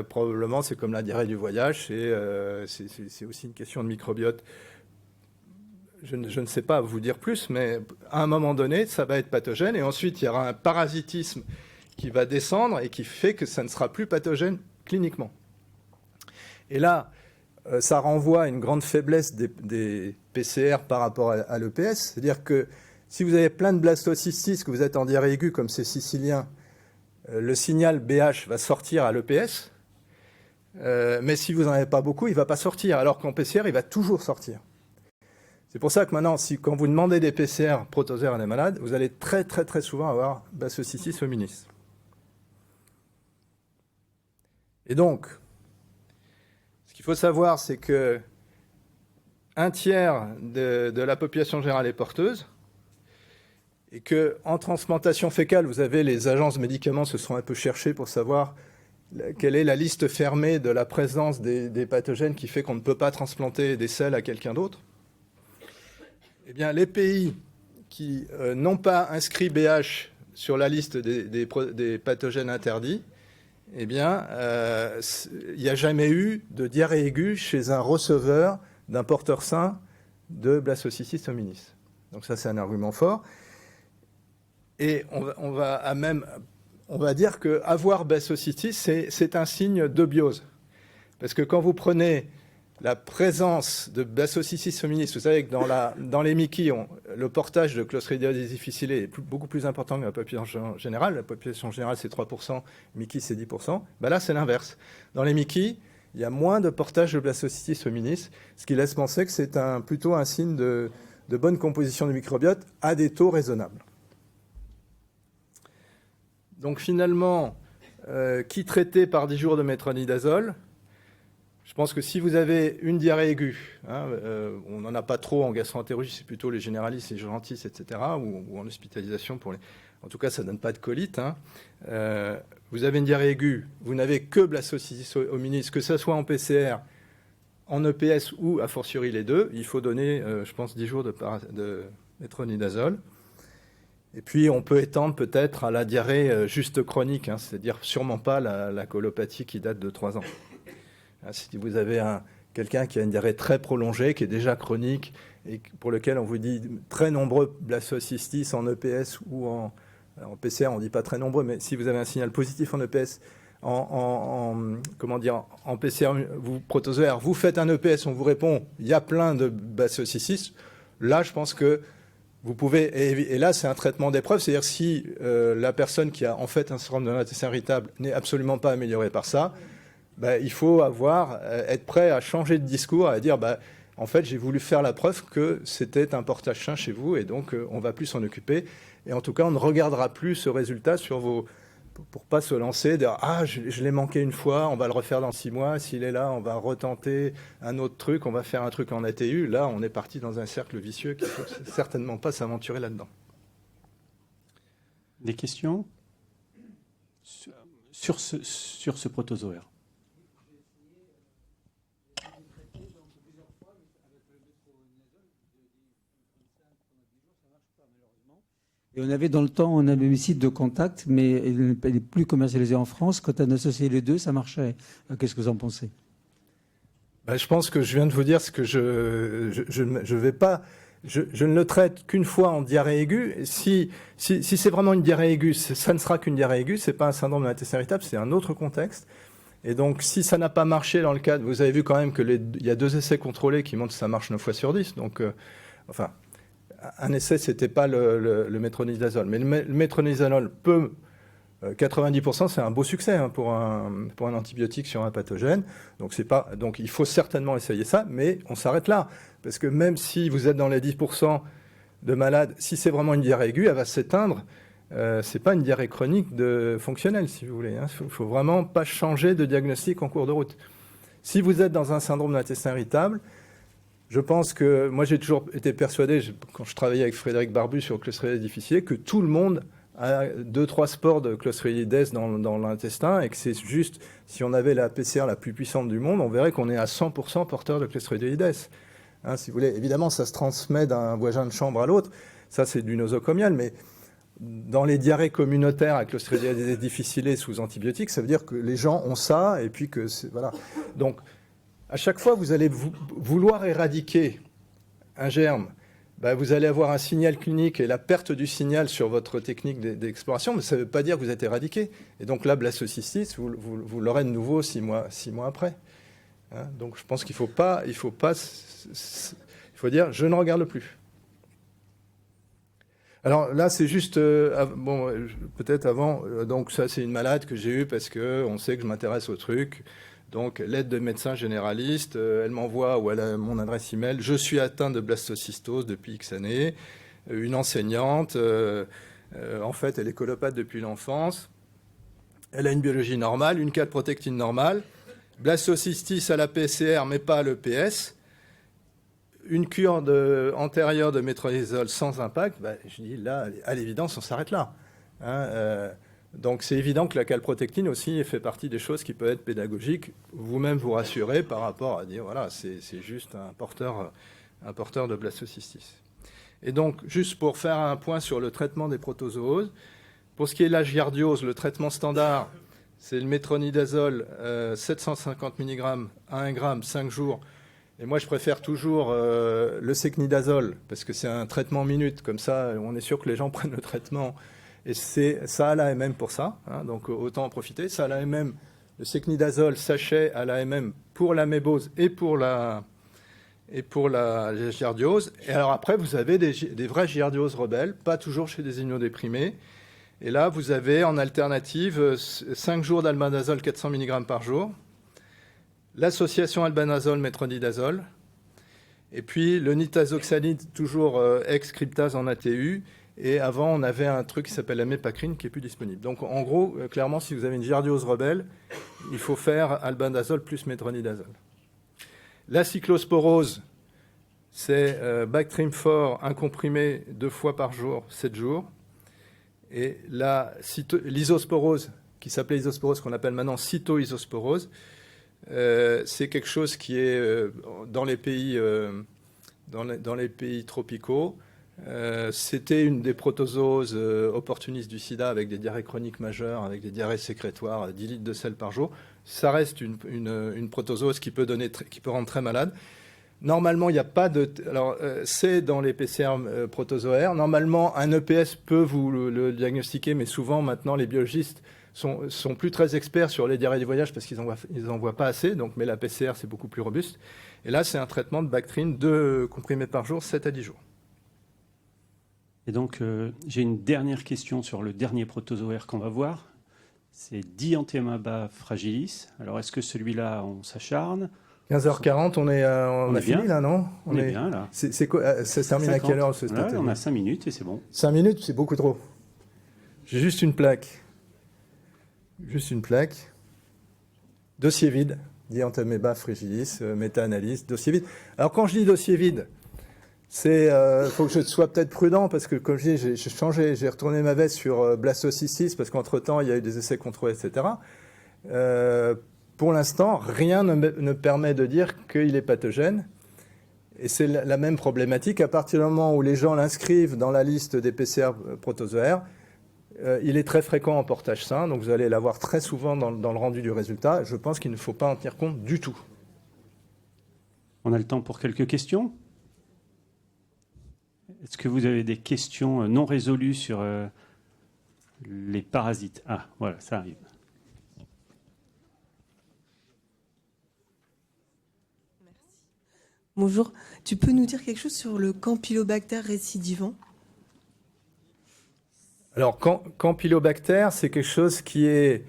Probablement, c'est comme la diarrhée du voyage, c'est aussi une question de microbiote. Je ne sais pas vous dire plus, mais à un moment donné, ça va être pathogène. Et ensuite, il y aura un parasitisme qui va descendre et qui fait que ça ne sera plus pathogène cliniquement. Et là, ça renvoie à une grande faiblesse des PCR par rapport à l'EPS. C'est-à-dire que si vous avez plein de blastocystis, que vous êtes en diarrhée aiguë, comme c'est sicilien, le signal BH va sortir à l'EPS. Mais si vous n'en avez pas beaucoup, il ne va pas sortir. Alors qu'en PCR, il va toujours sortir. C'est pour ça que maintenant, quand vous demandez des PCR protozoaires à des malades, vous allez très très très souvent avoir blastocystis hominis. Et donc, ce qu'il faut savoir, c'est que un tiers de la population générale est porteuse, et qu'en transplantation fécale, vous avez les agences médicaments se sont un peu cherchées pour savoir quelle est la liste fermée de la présence des pathogènes qui fait qu'on ne peut pas transplanter des selles à quelqu'un d'autre. Eh bien, les pays qui n'ont pas inscrit BH sur la liste des pathogènes interdits, eh bien, il n'y a jamais eu de diarrhée aiguë chez un receveur d'un porteur sain de blastocystis hominis. Donc ça, c'est un argument fort. Et on va dire qu'avoir blastocystis, c'est un signe de biose. Parce que quand vous prenez la présence de blastocystis hominis, vous savez que dans les Mickey, le portage de Clostridium difficile est beaucoup plus important que la population générale. La population générale, c'est 3%, Mickey, c'est 10%. Ben là, c'est l'inverse. Dans les Mickey, il y a moins de portage de blastocystis hominis, ce qui laisse penser que c'est plutôt un signe de bonne composition du microbiote à des taux raisonnables. Donc finalement, qui traiter par 10 jours de métronidazole ? Je pense que si vous avez une diarrhée aiguë, on n'en a pas trop en gastroentérologie, c'est plutôt les généralistes, les urgentistes, etc., ou en hospitalisation. En tout cas, ça ne donne pas de colite. vous avez une diarrhée aiguë, vous n'avez que blastocystitis hominis, que ce soit en PCR, en EPS ou a fortiori les deux, il faut donner, je pense, 10 jours de métronidazole. Et puis, on peut étendre peut-être à la diarrhée juste chronique, hein, c'est-à-dire sûrement pas la colopathie qui date de 3 ans. Si vous avez quelqu'un qui a une diarrhée très prolongée, qui est déjà chronique, et pour lequel on vous dit très nombreux blastocystis en EPS ou en PCR, on ne dit pas très nombreux, mais si vous avez un signal positif en EPS, en PCR, protozoaire, vous faites un EPS, on vous répond, il y a plein de blastocystis. Là, je pense que vous pouvez, et là, c'est un traitement d'épreuve, c'est-à-dire si la personne qui a en fait un syndrome de l'intestin irritable n'est absolument pas améliorée par ça, il faut être prêt à changer de discours, à dire, en fait, j'ai voulu faire la preuve que c'était un portage sain chez vous, et donc on va plus s'en occuper. Et en tout cas, on ne regardera plus ce résultat sur pour pas se lancer, dire je l'ai manqué une fois, on va le refaire dans 6 mois, s'il est là, on va retenter un autre truc, on va faire un truc en ATU. Là, on est parti dans un cercle vicieux qu'il ne faut certainement pas s'aventurer là-dedans. Des questions sur ce protozoaire? Et on avait dans le temps un hémicide de contact, mais elle n'est plus commercialisée en France. Quand on associait les deux, ça marchait. Qu'est-ce que vous en pensez? Je pense que je viens de vous dire ce que je vais pas. Je ne le traite qu'une fois en diarrhée aiguë. Si c'est vraiment une diarrhée aiguë, ça ne sera qu'une diarrhée aiguë. C'est pas un syndrome de l'intestin irritable, c'est un autre contexte. Et donc, si ça n'a pas marché dans le cadre, vous avez vu quand même il y a 2 essais contrôlés qui montrent que ça marche 9 fois sur 10. Donc, un essai, c'était pas le métronidazole. Mais le métronidazole peut, 90%, c'est un beau succès hein, pour un antibiotique sur un pathogène. Donc il faut certainement essayer ça, mais on s'arrête là. Parce que même si vous êtes dans les 10% de malades, si c'est vraiment une diarrhée aiguë, elle va s'éteindre. C'est pas une diarrhée chronique fonctionnelle, si vous voulez. Hein. Faut vraiment pas changer de diagnostic en cours de route. Si vous êtes dans un syndrome de l'intestin irritable, je pense que, moi j'ai toujours été persuadé, quand je travaillais avec Frédéric Barbu sur Clostridium difficile, que tout le monde a 2-3 spores de Clostridium dans l'intestin et que c'est juste, si on avait la PCR la plus puissante du monde, on verrait qu'on est à 100% porteur de Clostridium. Hein, si vous voulez, évidemment, ça se transmet d'un voisin de chambre à l'autre, ça c'est du nosocomial, mais dans les diarrhées communautaires avec Clostridium difficile sous antibiotiques, ça veut dire que les gens ont ça et puis que voilà. Donc, à chaque fois, vous allez vouloir éradiquer un germe, vous allez avoir un signal clinique et la perte du signal sur votre technique d'exploration, mais ça ne veut pas dire que vous êtes éradiqué. Et donc là, blastocystis, vous l'aurez de nouveau 6 mois après. Hein, donc je pense qu'il faut dire, je ne regarde plus. Alors là, c'est juste, peut-être avant, donc ça c'est une malade que j'ai eue parce qu'on sait que je m'intéresse au truc. Donc, l'aide de médecin généraliste, elle m'envoie, ou elle a mon adresse email, je suis atteint de blastocystose depuis X années, une enseignante, en fait, elle est colopathe depuis l'enfance, elle a une biologie normale, une calprotectine normale, blastocystis à la PCR, mais pas à l'EPS, une cure antérieure de métronidazole sans impact, je dis là, à l'évidence, on s'arrête là. Hein, donc c'est évident que la calprotectine aussi fait partie des choses qui peuvent être pédagogiques, vous-même vous rassurer par rapport à dire voilà, c'est juste un porteur de blastocystis. Et donc, juste pour faire un point sur le traitement des protozooses, pour ce qui est de la giardiose, le traitement standard, c'est le métronidazole 750 mg à 1 g, 5 jours. Et moi, je préfère toujours le secnidazole, parce que c'est un traitement minute, comme ça, on est sûr que les gens prennent le traitement. Et ça a l'AMM pour ça, hein, donc autant en profiter. Ça a l'AMM, le secnidazole sachet à l'AMM pour la mébose et pour la giardiose. Et alors après, vous avez des vraies giardioses rebelles, pas toujours chez des immunodéprimés. Et là, vous avez en alternative 5 jours d'albendazole 400 mg par jour, l'association albendazole-métronidazole, et puis le nitazoxanide, toujours ex-cryptase en ATU. Et avant, on avait un truc qui s'appelle la mépacrine qui n'est plus disponible. Donc, en gros, clairement, si vous avez une giardiose rebelle, il faut faire albendazole plus métronidazole. La cyclosporose, c'est Bactrim-4, un comprimé 2 fois par jour, 7 jours. Et l'isosporose, qui s'appelait isosporose, qu'on appelle maintenant cytoisosporose. C'est quelque chose qui est dans les pays tropicaux. C'était une des protozooses opportunistes du sida avec des diarrhées chroniques majeures, avec des diarrhées sécrétoires, 10 litres de sel par jour. Ça reste une protozoose qui peut rendre très malade. Normalement, il n'y a pas de... Alors, c'est dans les PCR protozoaires. Normalement, un EPS peut vous le diagnostiquer, mais souvent, maintenant, les biologistes sont plus très experts sur les diarrhées du voyage parce qu'ils n'en voient pas assez. Donc, mais la PCR, c'est beaucoup plus robuste. Et là, c'est un traitement de Bactrine, 2 comprimés par jour, 7 à 10 jours. Et donc, j'ai une dernière question sur le dernier protozoaire qu'on va voir. C'est Dianthemaba fragilis. Alors, est-ce que celui-là, on s'acharne ? 15h40, on a fini bien. là, non On est bien là. C'est quoi, ça se termine 50. à quelle heure ce stade? Ouais, on a 5 minutes et c'est bon. 5 minutes, c'est beaucoup trop. J'ai juste une plaque. Dossier vide. Dianthemaba fragilis, méta-analyse, dossier vide. Alors quand je dis dossier vide, faut que je sois peut-être prudent parce que, comme je dis, j'ai changé, j'ai retourné ma veste sur blastocystis parce qu'entre-temps, il y a eu des essais contrôlés, etc. Pour l'instant, rien ne permet de dire qu'il est pathogène. Et c'est la même problématique. À partir du moment où les gens l'inscrivent dans la liste des PCR protozoaires, il est très fréquent en portage sain, donc vous allez l'avoir très souvent dans le rendu du résultat. Je pense qu'il ne faut pas en tenir compte du tout. On a le temps pour quelques questions. Est-ce que vous avez des questions non résolues sur les parasites? Ah, voilà, ça arrive. Bonjour, tu peux nous dire quelque chose sur le Campylobacter récidivant? Alors, Campylobacter, c'est quelque chose qui est...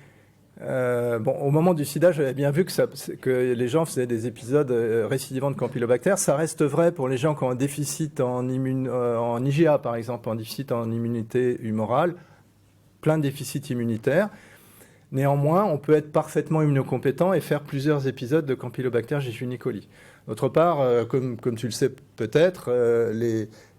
au moment du sida, j'avais bien vu que les gens faisaient des épisodes récidivants de Campylobacter. Ça reste vrai pour les gens qui ont un déficit en IgA, par exemple, un déficit en immunité humorale, plein de déficits immunitaires. Néanmoins, on peut être parfaitement immunocompétent et faire plusieurs épisodes de Campylobacter jejuni-coli. D'autre part, comme tu le sais peut-être,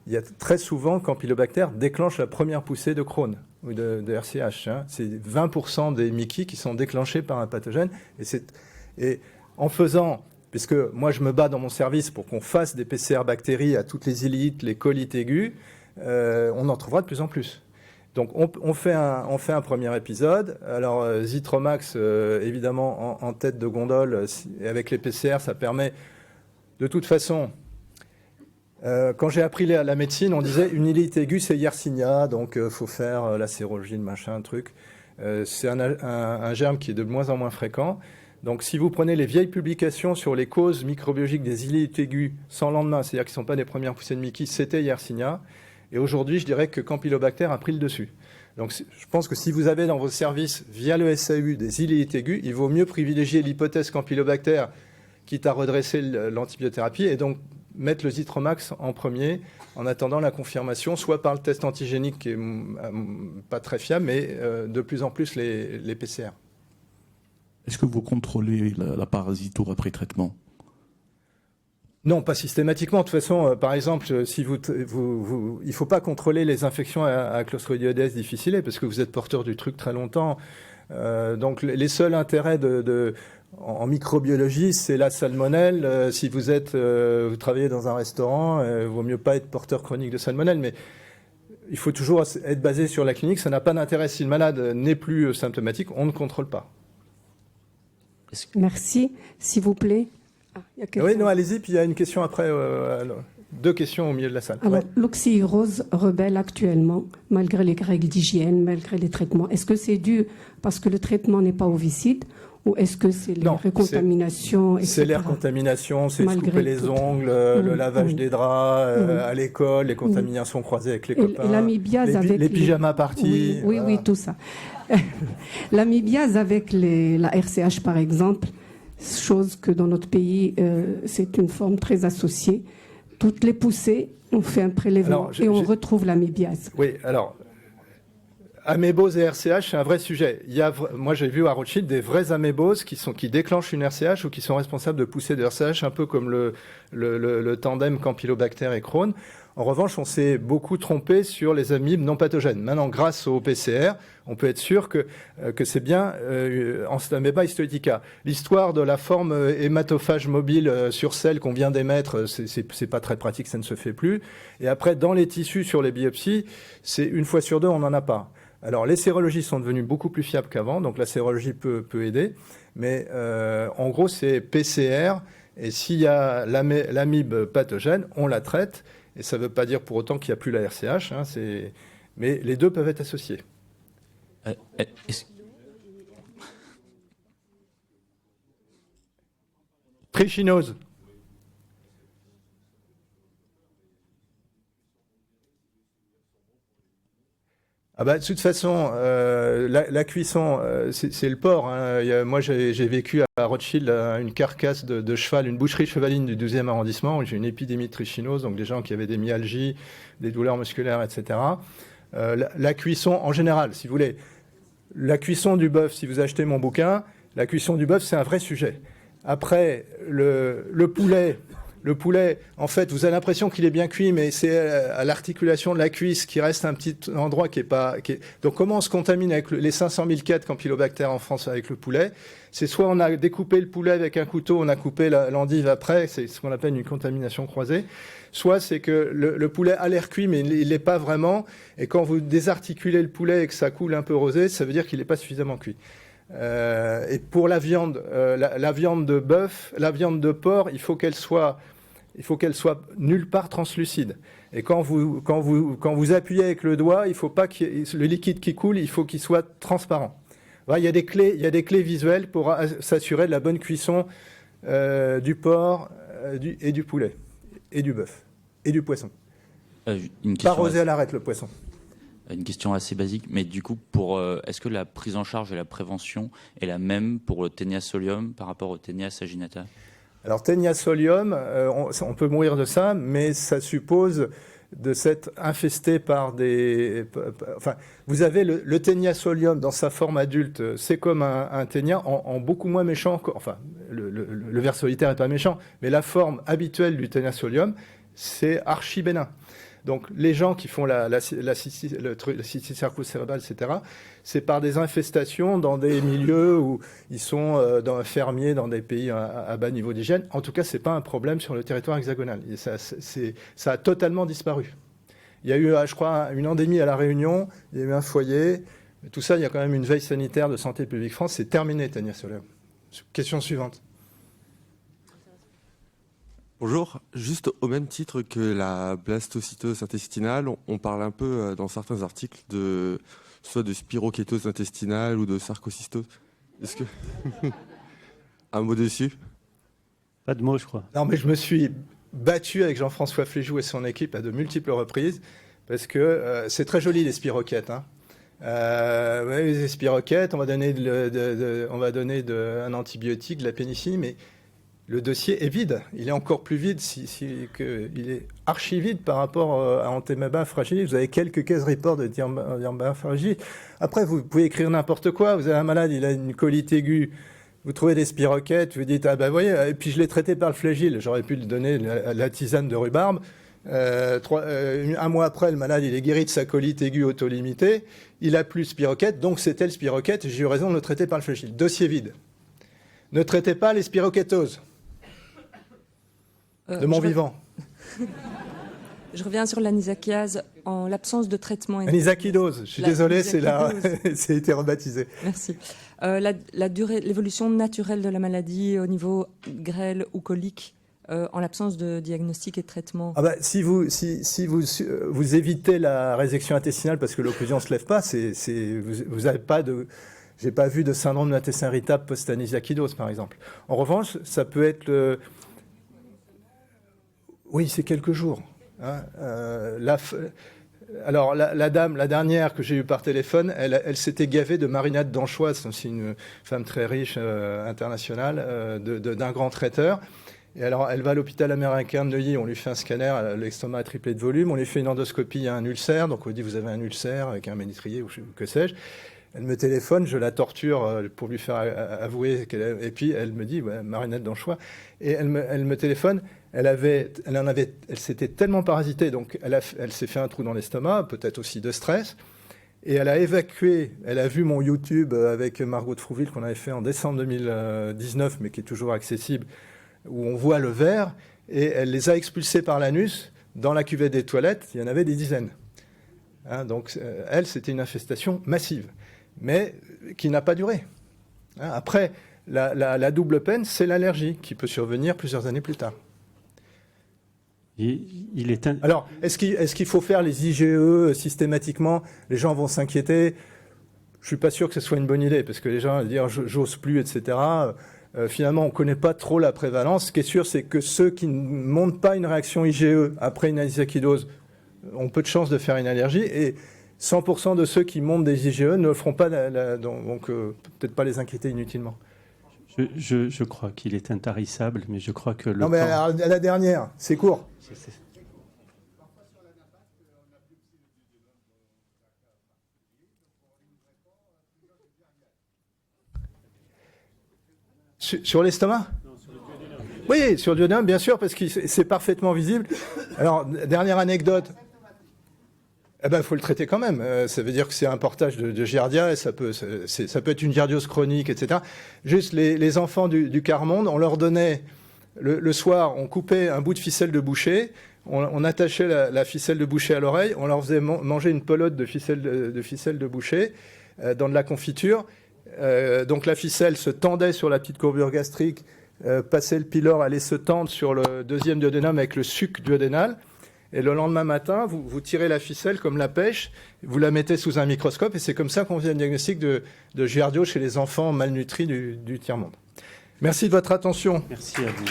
il y a très souvent Campylobacter déclenche la première poussée de Crohn ou de RCH. Hein. C'est 20% des MICI qui sont déclenchés par un pathogène. Et en faisant, puisque moi je me bats dans mon service pour qu'on fasse des PCR bactéries à toutes les iléites, les colites aigus, on en trouvera de plus en plus. Donc on fait un premier épisode. Alors Zitromax, évidemment, en tête de gondole, avec les PCR, ça permet... De toute façon, quand j'ai appris la médecine, on disait une hilite aiguë, c'est Yersinia, donc faut faire la sérologie, le machin, truc. C'est un germe qui est de moins en moins fréquent. Donc si vous prenez les vieilles publications sur les causes microbiologiques des ilites aiguës sans lendemain, c'est-à-dire qui ne sont pas des premières poussées de Mickey, c'était Yersinia. Et aujourd'hui, je dirais que Campylobacter a pris le dessus. Donc je pense que si vous avez dans vos services, via le SAU, des ilites aiguës, il vaut mieux privilégier l'hypothèse Campylobacter, quitte à redresser l'antibiothérapie, et donc mettre le Zitromax en premier, en attendant la confirmation, soit par le test antigénique, qui est pas très fiable, mais de plus en plus les PCR. Est-ce que vous contrôlez la parasitour après traitement? Non, pas systématiquement. De toute façon, par exemple, si il ne faut pas contrôler les infections à Clostridiodèse difficile, parce que vous êtes porteur du truc très longtemps. Donc les seuls intérêts en microbiologie, c'est la salmonelle. Si vous travaillez dans un restaurant, il vaut mieux pas être porteur chronique de salmonelle, mais il faut toujours être basé sur la clinique. Ça n'a pas d'intérêt. Si le malade n'est plus symptomatique, on ne contrôle pas. Merci, s'il vous plaît. Oui, non, allez-y, puis il y a une question après. 2 questions au milieu de la salle. Alors, l'oxyurose rebelle actuellement, malgré les règles d'hygiène, malgré les traitements. Est-ce que c'est dû parce que le traitement n'est pas ovicide ou est-ce que c'est les recontaminations, etc. C'est les recontaminations, c'est se couper les ongles, le lavage des draps à l'école, les contaminations croisées avec les copains, et l'amibiase avec les pyjamas parties. Oui, voilà. Oui, tout ça. L'amibiase avec la RCH, par exemple, chose que dans notre pays, c'est une forme très associée. Toutes les poussées, on fait un prélèvement et on retrouve l'amibiase. Oui, alors, amébose et RCH, c'est un vrai sujet. Moi, j'ai vu à Rothschild des vrais améboses qui déclenchent une RCH ou qui sont responsables de poussées de RCH, un peu comme le tandem Campylobacter et Crohn. En revanche, on s'est beaucoup trompé sur les amibes non pathogènes. Maintenant, grâce au PCR, on peut être sûr que c'est bien Enstomeba histolytica. L'histoire de la forme hématophage mobile sur celle qu'on vient d'émettre, c'est pas très pratique, ça ne se fait plus. Et après, dans les tissus sur les biopsies, c'est 1 fois sur 2, on n'en a pas. Alors, les sérologies sont devenues beaucoup plus fiables qu'avant, donc la sérologie peut aider. Mais en gros, c'est PCR. Et s'il y a l'amibe pathogène, on la traite. Et ça ne veut pas dire pour autant qu'il n'y a plus la RCH. Hein, mais les deux peuvent être associés. Trichinose. Ah bah, de toute façon, la cuisson, c'est le porc. Hein. Moi, j'ai vécu à Rothschild une carcasse de cheval, une boucherie chevaline du 12e arrondissement, où j'ai une épidémie de trichinose, donc des gens qui avaient des myalgies, des douleurs musculaires, etc. La cuisson, en général, si vous voulez, la cuisson du bœuf, si vous achetez mon bouquin, la cuisson du bœuf, c'est un vrai sujet. Après, le poulet... Le poulet, en fait, vous avez l'impression qu'il est bien cuit, mais c'est à l'articulation de la cuisse qui reste un petit endroit qui est pas... Donc, comment on se contamine avec les 500 000 cas de Campylobacter en France avec le poulet? C'est soit on a découpé le poulet avec un couteau, on a coupé l'endive après, c'est ce qu'on appelle une contamination croisée. Soit c'est que le poulet a l'air cuit, mais il l'est pas vraiment. Et quand vous désarticulez le poulet et que ça coule un peu rosé, ça veut dire qu'il n'est pas suffisamment cuit. Et pour la viande, la viande de bœuf, la viande de porc, il faut qu'elle soit nulle part translucide. Et quand vous appuyez avec le doigt, il faut pas le liquide qui coule, il faut qu'il soit transparent. Voilà, il y a des clés visuelles pour s'assurer de la bonne cuisson du porc et du poulet et du bœuf et du poisson. Pas rosé à l'arête le poisson. Une question assez basique, mais du coup, est-ce que la prise en charge et la prévention est la même pour le Taenia solium par rapport au Taenia saginata? Alors, Taenia solium, on peut mourir de ça, mais ça suppose de s'être infesté par des... Enfin, vous avez le Taenia solium dans sa forme adulte, c'est comme un Taenia en beaucoup moins méchant. Enfin, le ver solitaire n'est pas méchant, mais la forme habituelle du Taenia solium, c'est archi bénin. Donc, les gens qui font la cystite cerveau-cérébrale, etc., c'est par des infestations dans des milieux où ils sont fermiers dans des pays à bas niveau d'hygiène. En tout cas, ce n'est pas un problème sur le territoire hexagonal. Et ça a totalement disparu. Il y a eu, je crois, une endémie à La Réunion, il y a eu un foyer. Tout ça, il y a quand même une veille sanitaire de Santé publique France. C'est terminé, Taenia solium. Question suivante. Bonjour, juste au même titre que la blastocytose intestinale, on parle un peu dans certains articles soit de spirokétose intestinale ou de sarcocystose. Est-ce que... Un mot dessus? Pas de mots, je crois. Non, mais je me suis battu avec Jean-François Fléjou et son équipe à de multiples reprises, parce que c'est très joli les spiroquettes. Hein. Les spiroquettes, on va donner un antibiotique, de la pénicilline, mais le dossier est vide. Il est encore plus vide, il est archi vide par rapport à Enstomeba fragilis. Vous avez quelques case reports de Enstomeba fragilis. Après, vous pouvez écrire n'importe quoi. Vous avez un malade, il a une colite aiguë. Vous trouvez des spiroquettes, vous dites, ah ben voyez, et puis je l'ai traité par le flagile. J'aurais pu lui donner la tisane de rhubarbe. Un mois après, le malade, il est guéri de sa colite aiguë autolimitée. Il a plus spiroquette, donc c'était le spiroquette. J'ai eu raison de le traiter par le flagile. Dossier vide. Ne traitez pas les spirokétoses. De mon vivant. Je reviens sur l'anisakiase en l'absence de traitement. Anisakidose, je suis désolé, c'est été rebaptisé. Merci. L'évolution naturelle de la maladie au niveau grêle ou colique en l'absence de diagnostic et de traitement. Ah bah, si vous évitez la résection intestinale parce que l'occlusion ne se lève pas, vous n'avez pas de... J'ai pas vu de syndrome de l'intestin irritable post-anisakidose, par exemple. En revanche, ça peut être Oui, c'est quelques jours. Hein. Alors, la dame, la dernière que j'ai eue par téléphone, elle s'était gavée de marinade d'anchoise. C'est une femme très riche, internationale, d'un grand traiteur. Et alors, elle va à l'hôpital américain de Neuilly, on lui fait un scanner, l'estomac a triplé de volume, on lui fait une endoscopie, il y a un ulcère, donc on lui dit vous avez un ulcère avec un ménétrier ou que sais-je. Elle me téléphone, je la torture pour lui faire avouer et puis elle me dit marionnette dans le choix. Et elle me téléphone. Elle s'était tellement parasitée, donc elle s'est fait un trou dans l'estomac, peut-être aussi de stress. Et elle a évacué. Elle a vu mon YouTube avec Margot de Frouville qu'on avait fait en décembre 2019, mais qui est toujours accessible, où on voit le verre. Et elle les a expulsés par l'anus dans la cuvette des toilettes. Il y en avait des dizaines. Hein, donc elle, c'était une infestation massive, mais qui n'a pas duré. Hein, après, la double peine, c'est l'allergie qui peut survenir plusieurs années plus tard. Alors, est-ce qu'il faut faire les IgE systématiquement? Les gens vont s'inquiéter. Je suis pas sûr que ce soit une bonne idée, parce que les gens vont dire j'ose plus, etc. Finalement, on connaît pas trop la prévalence. Ce qui est sûr, c'est que ceux qui ne montrent pas une réaction IgE après une anisakidose ont peu de chances de faire une allergie, et 100% de ceux qui montrent des IgE ne le feront pas, donc peut-être pas les inquiéter inutilement. Je crois qu'il est intarissable, mais je crois que le Non, mais à la dernière, c'est court. Sur l'estomac ? Oui, sur le duodénum, bien sûr, parce que c'est parfaitement visible. Alors, dernière anecdote. Eh ben, faut le traiter quand même. Ça veut dire que c'est un portage de giardia, et ça peut être une giardiose chronique, etc. Juste les enfants du quart-monde, on leur donnait le soir, on coupait un bout de ficelle de boucher, on attachait la ficelle de boucher à l'oreille, on leur faisait manger une pelote de ficelle de boucher dans de la confiture. Donc la ficelle se tendait sur la petite courbure gastrique, passait le pylore, allait se tendre sur le deuxième duodénum avec le suc duodénal. Et le lendemain matin, vous tirez la ficelle comme la pêche, vous la mettez sous un microscope, et c'est comme ça qu'on fait un diagnostic de giardiose chez les enfants malnutris du tiers-monde. Merci de votre attention. Merci à vous.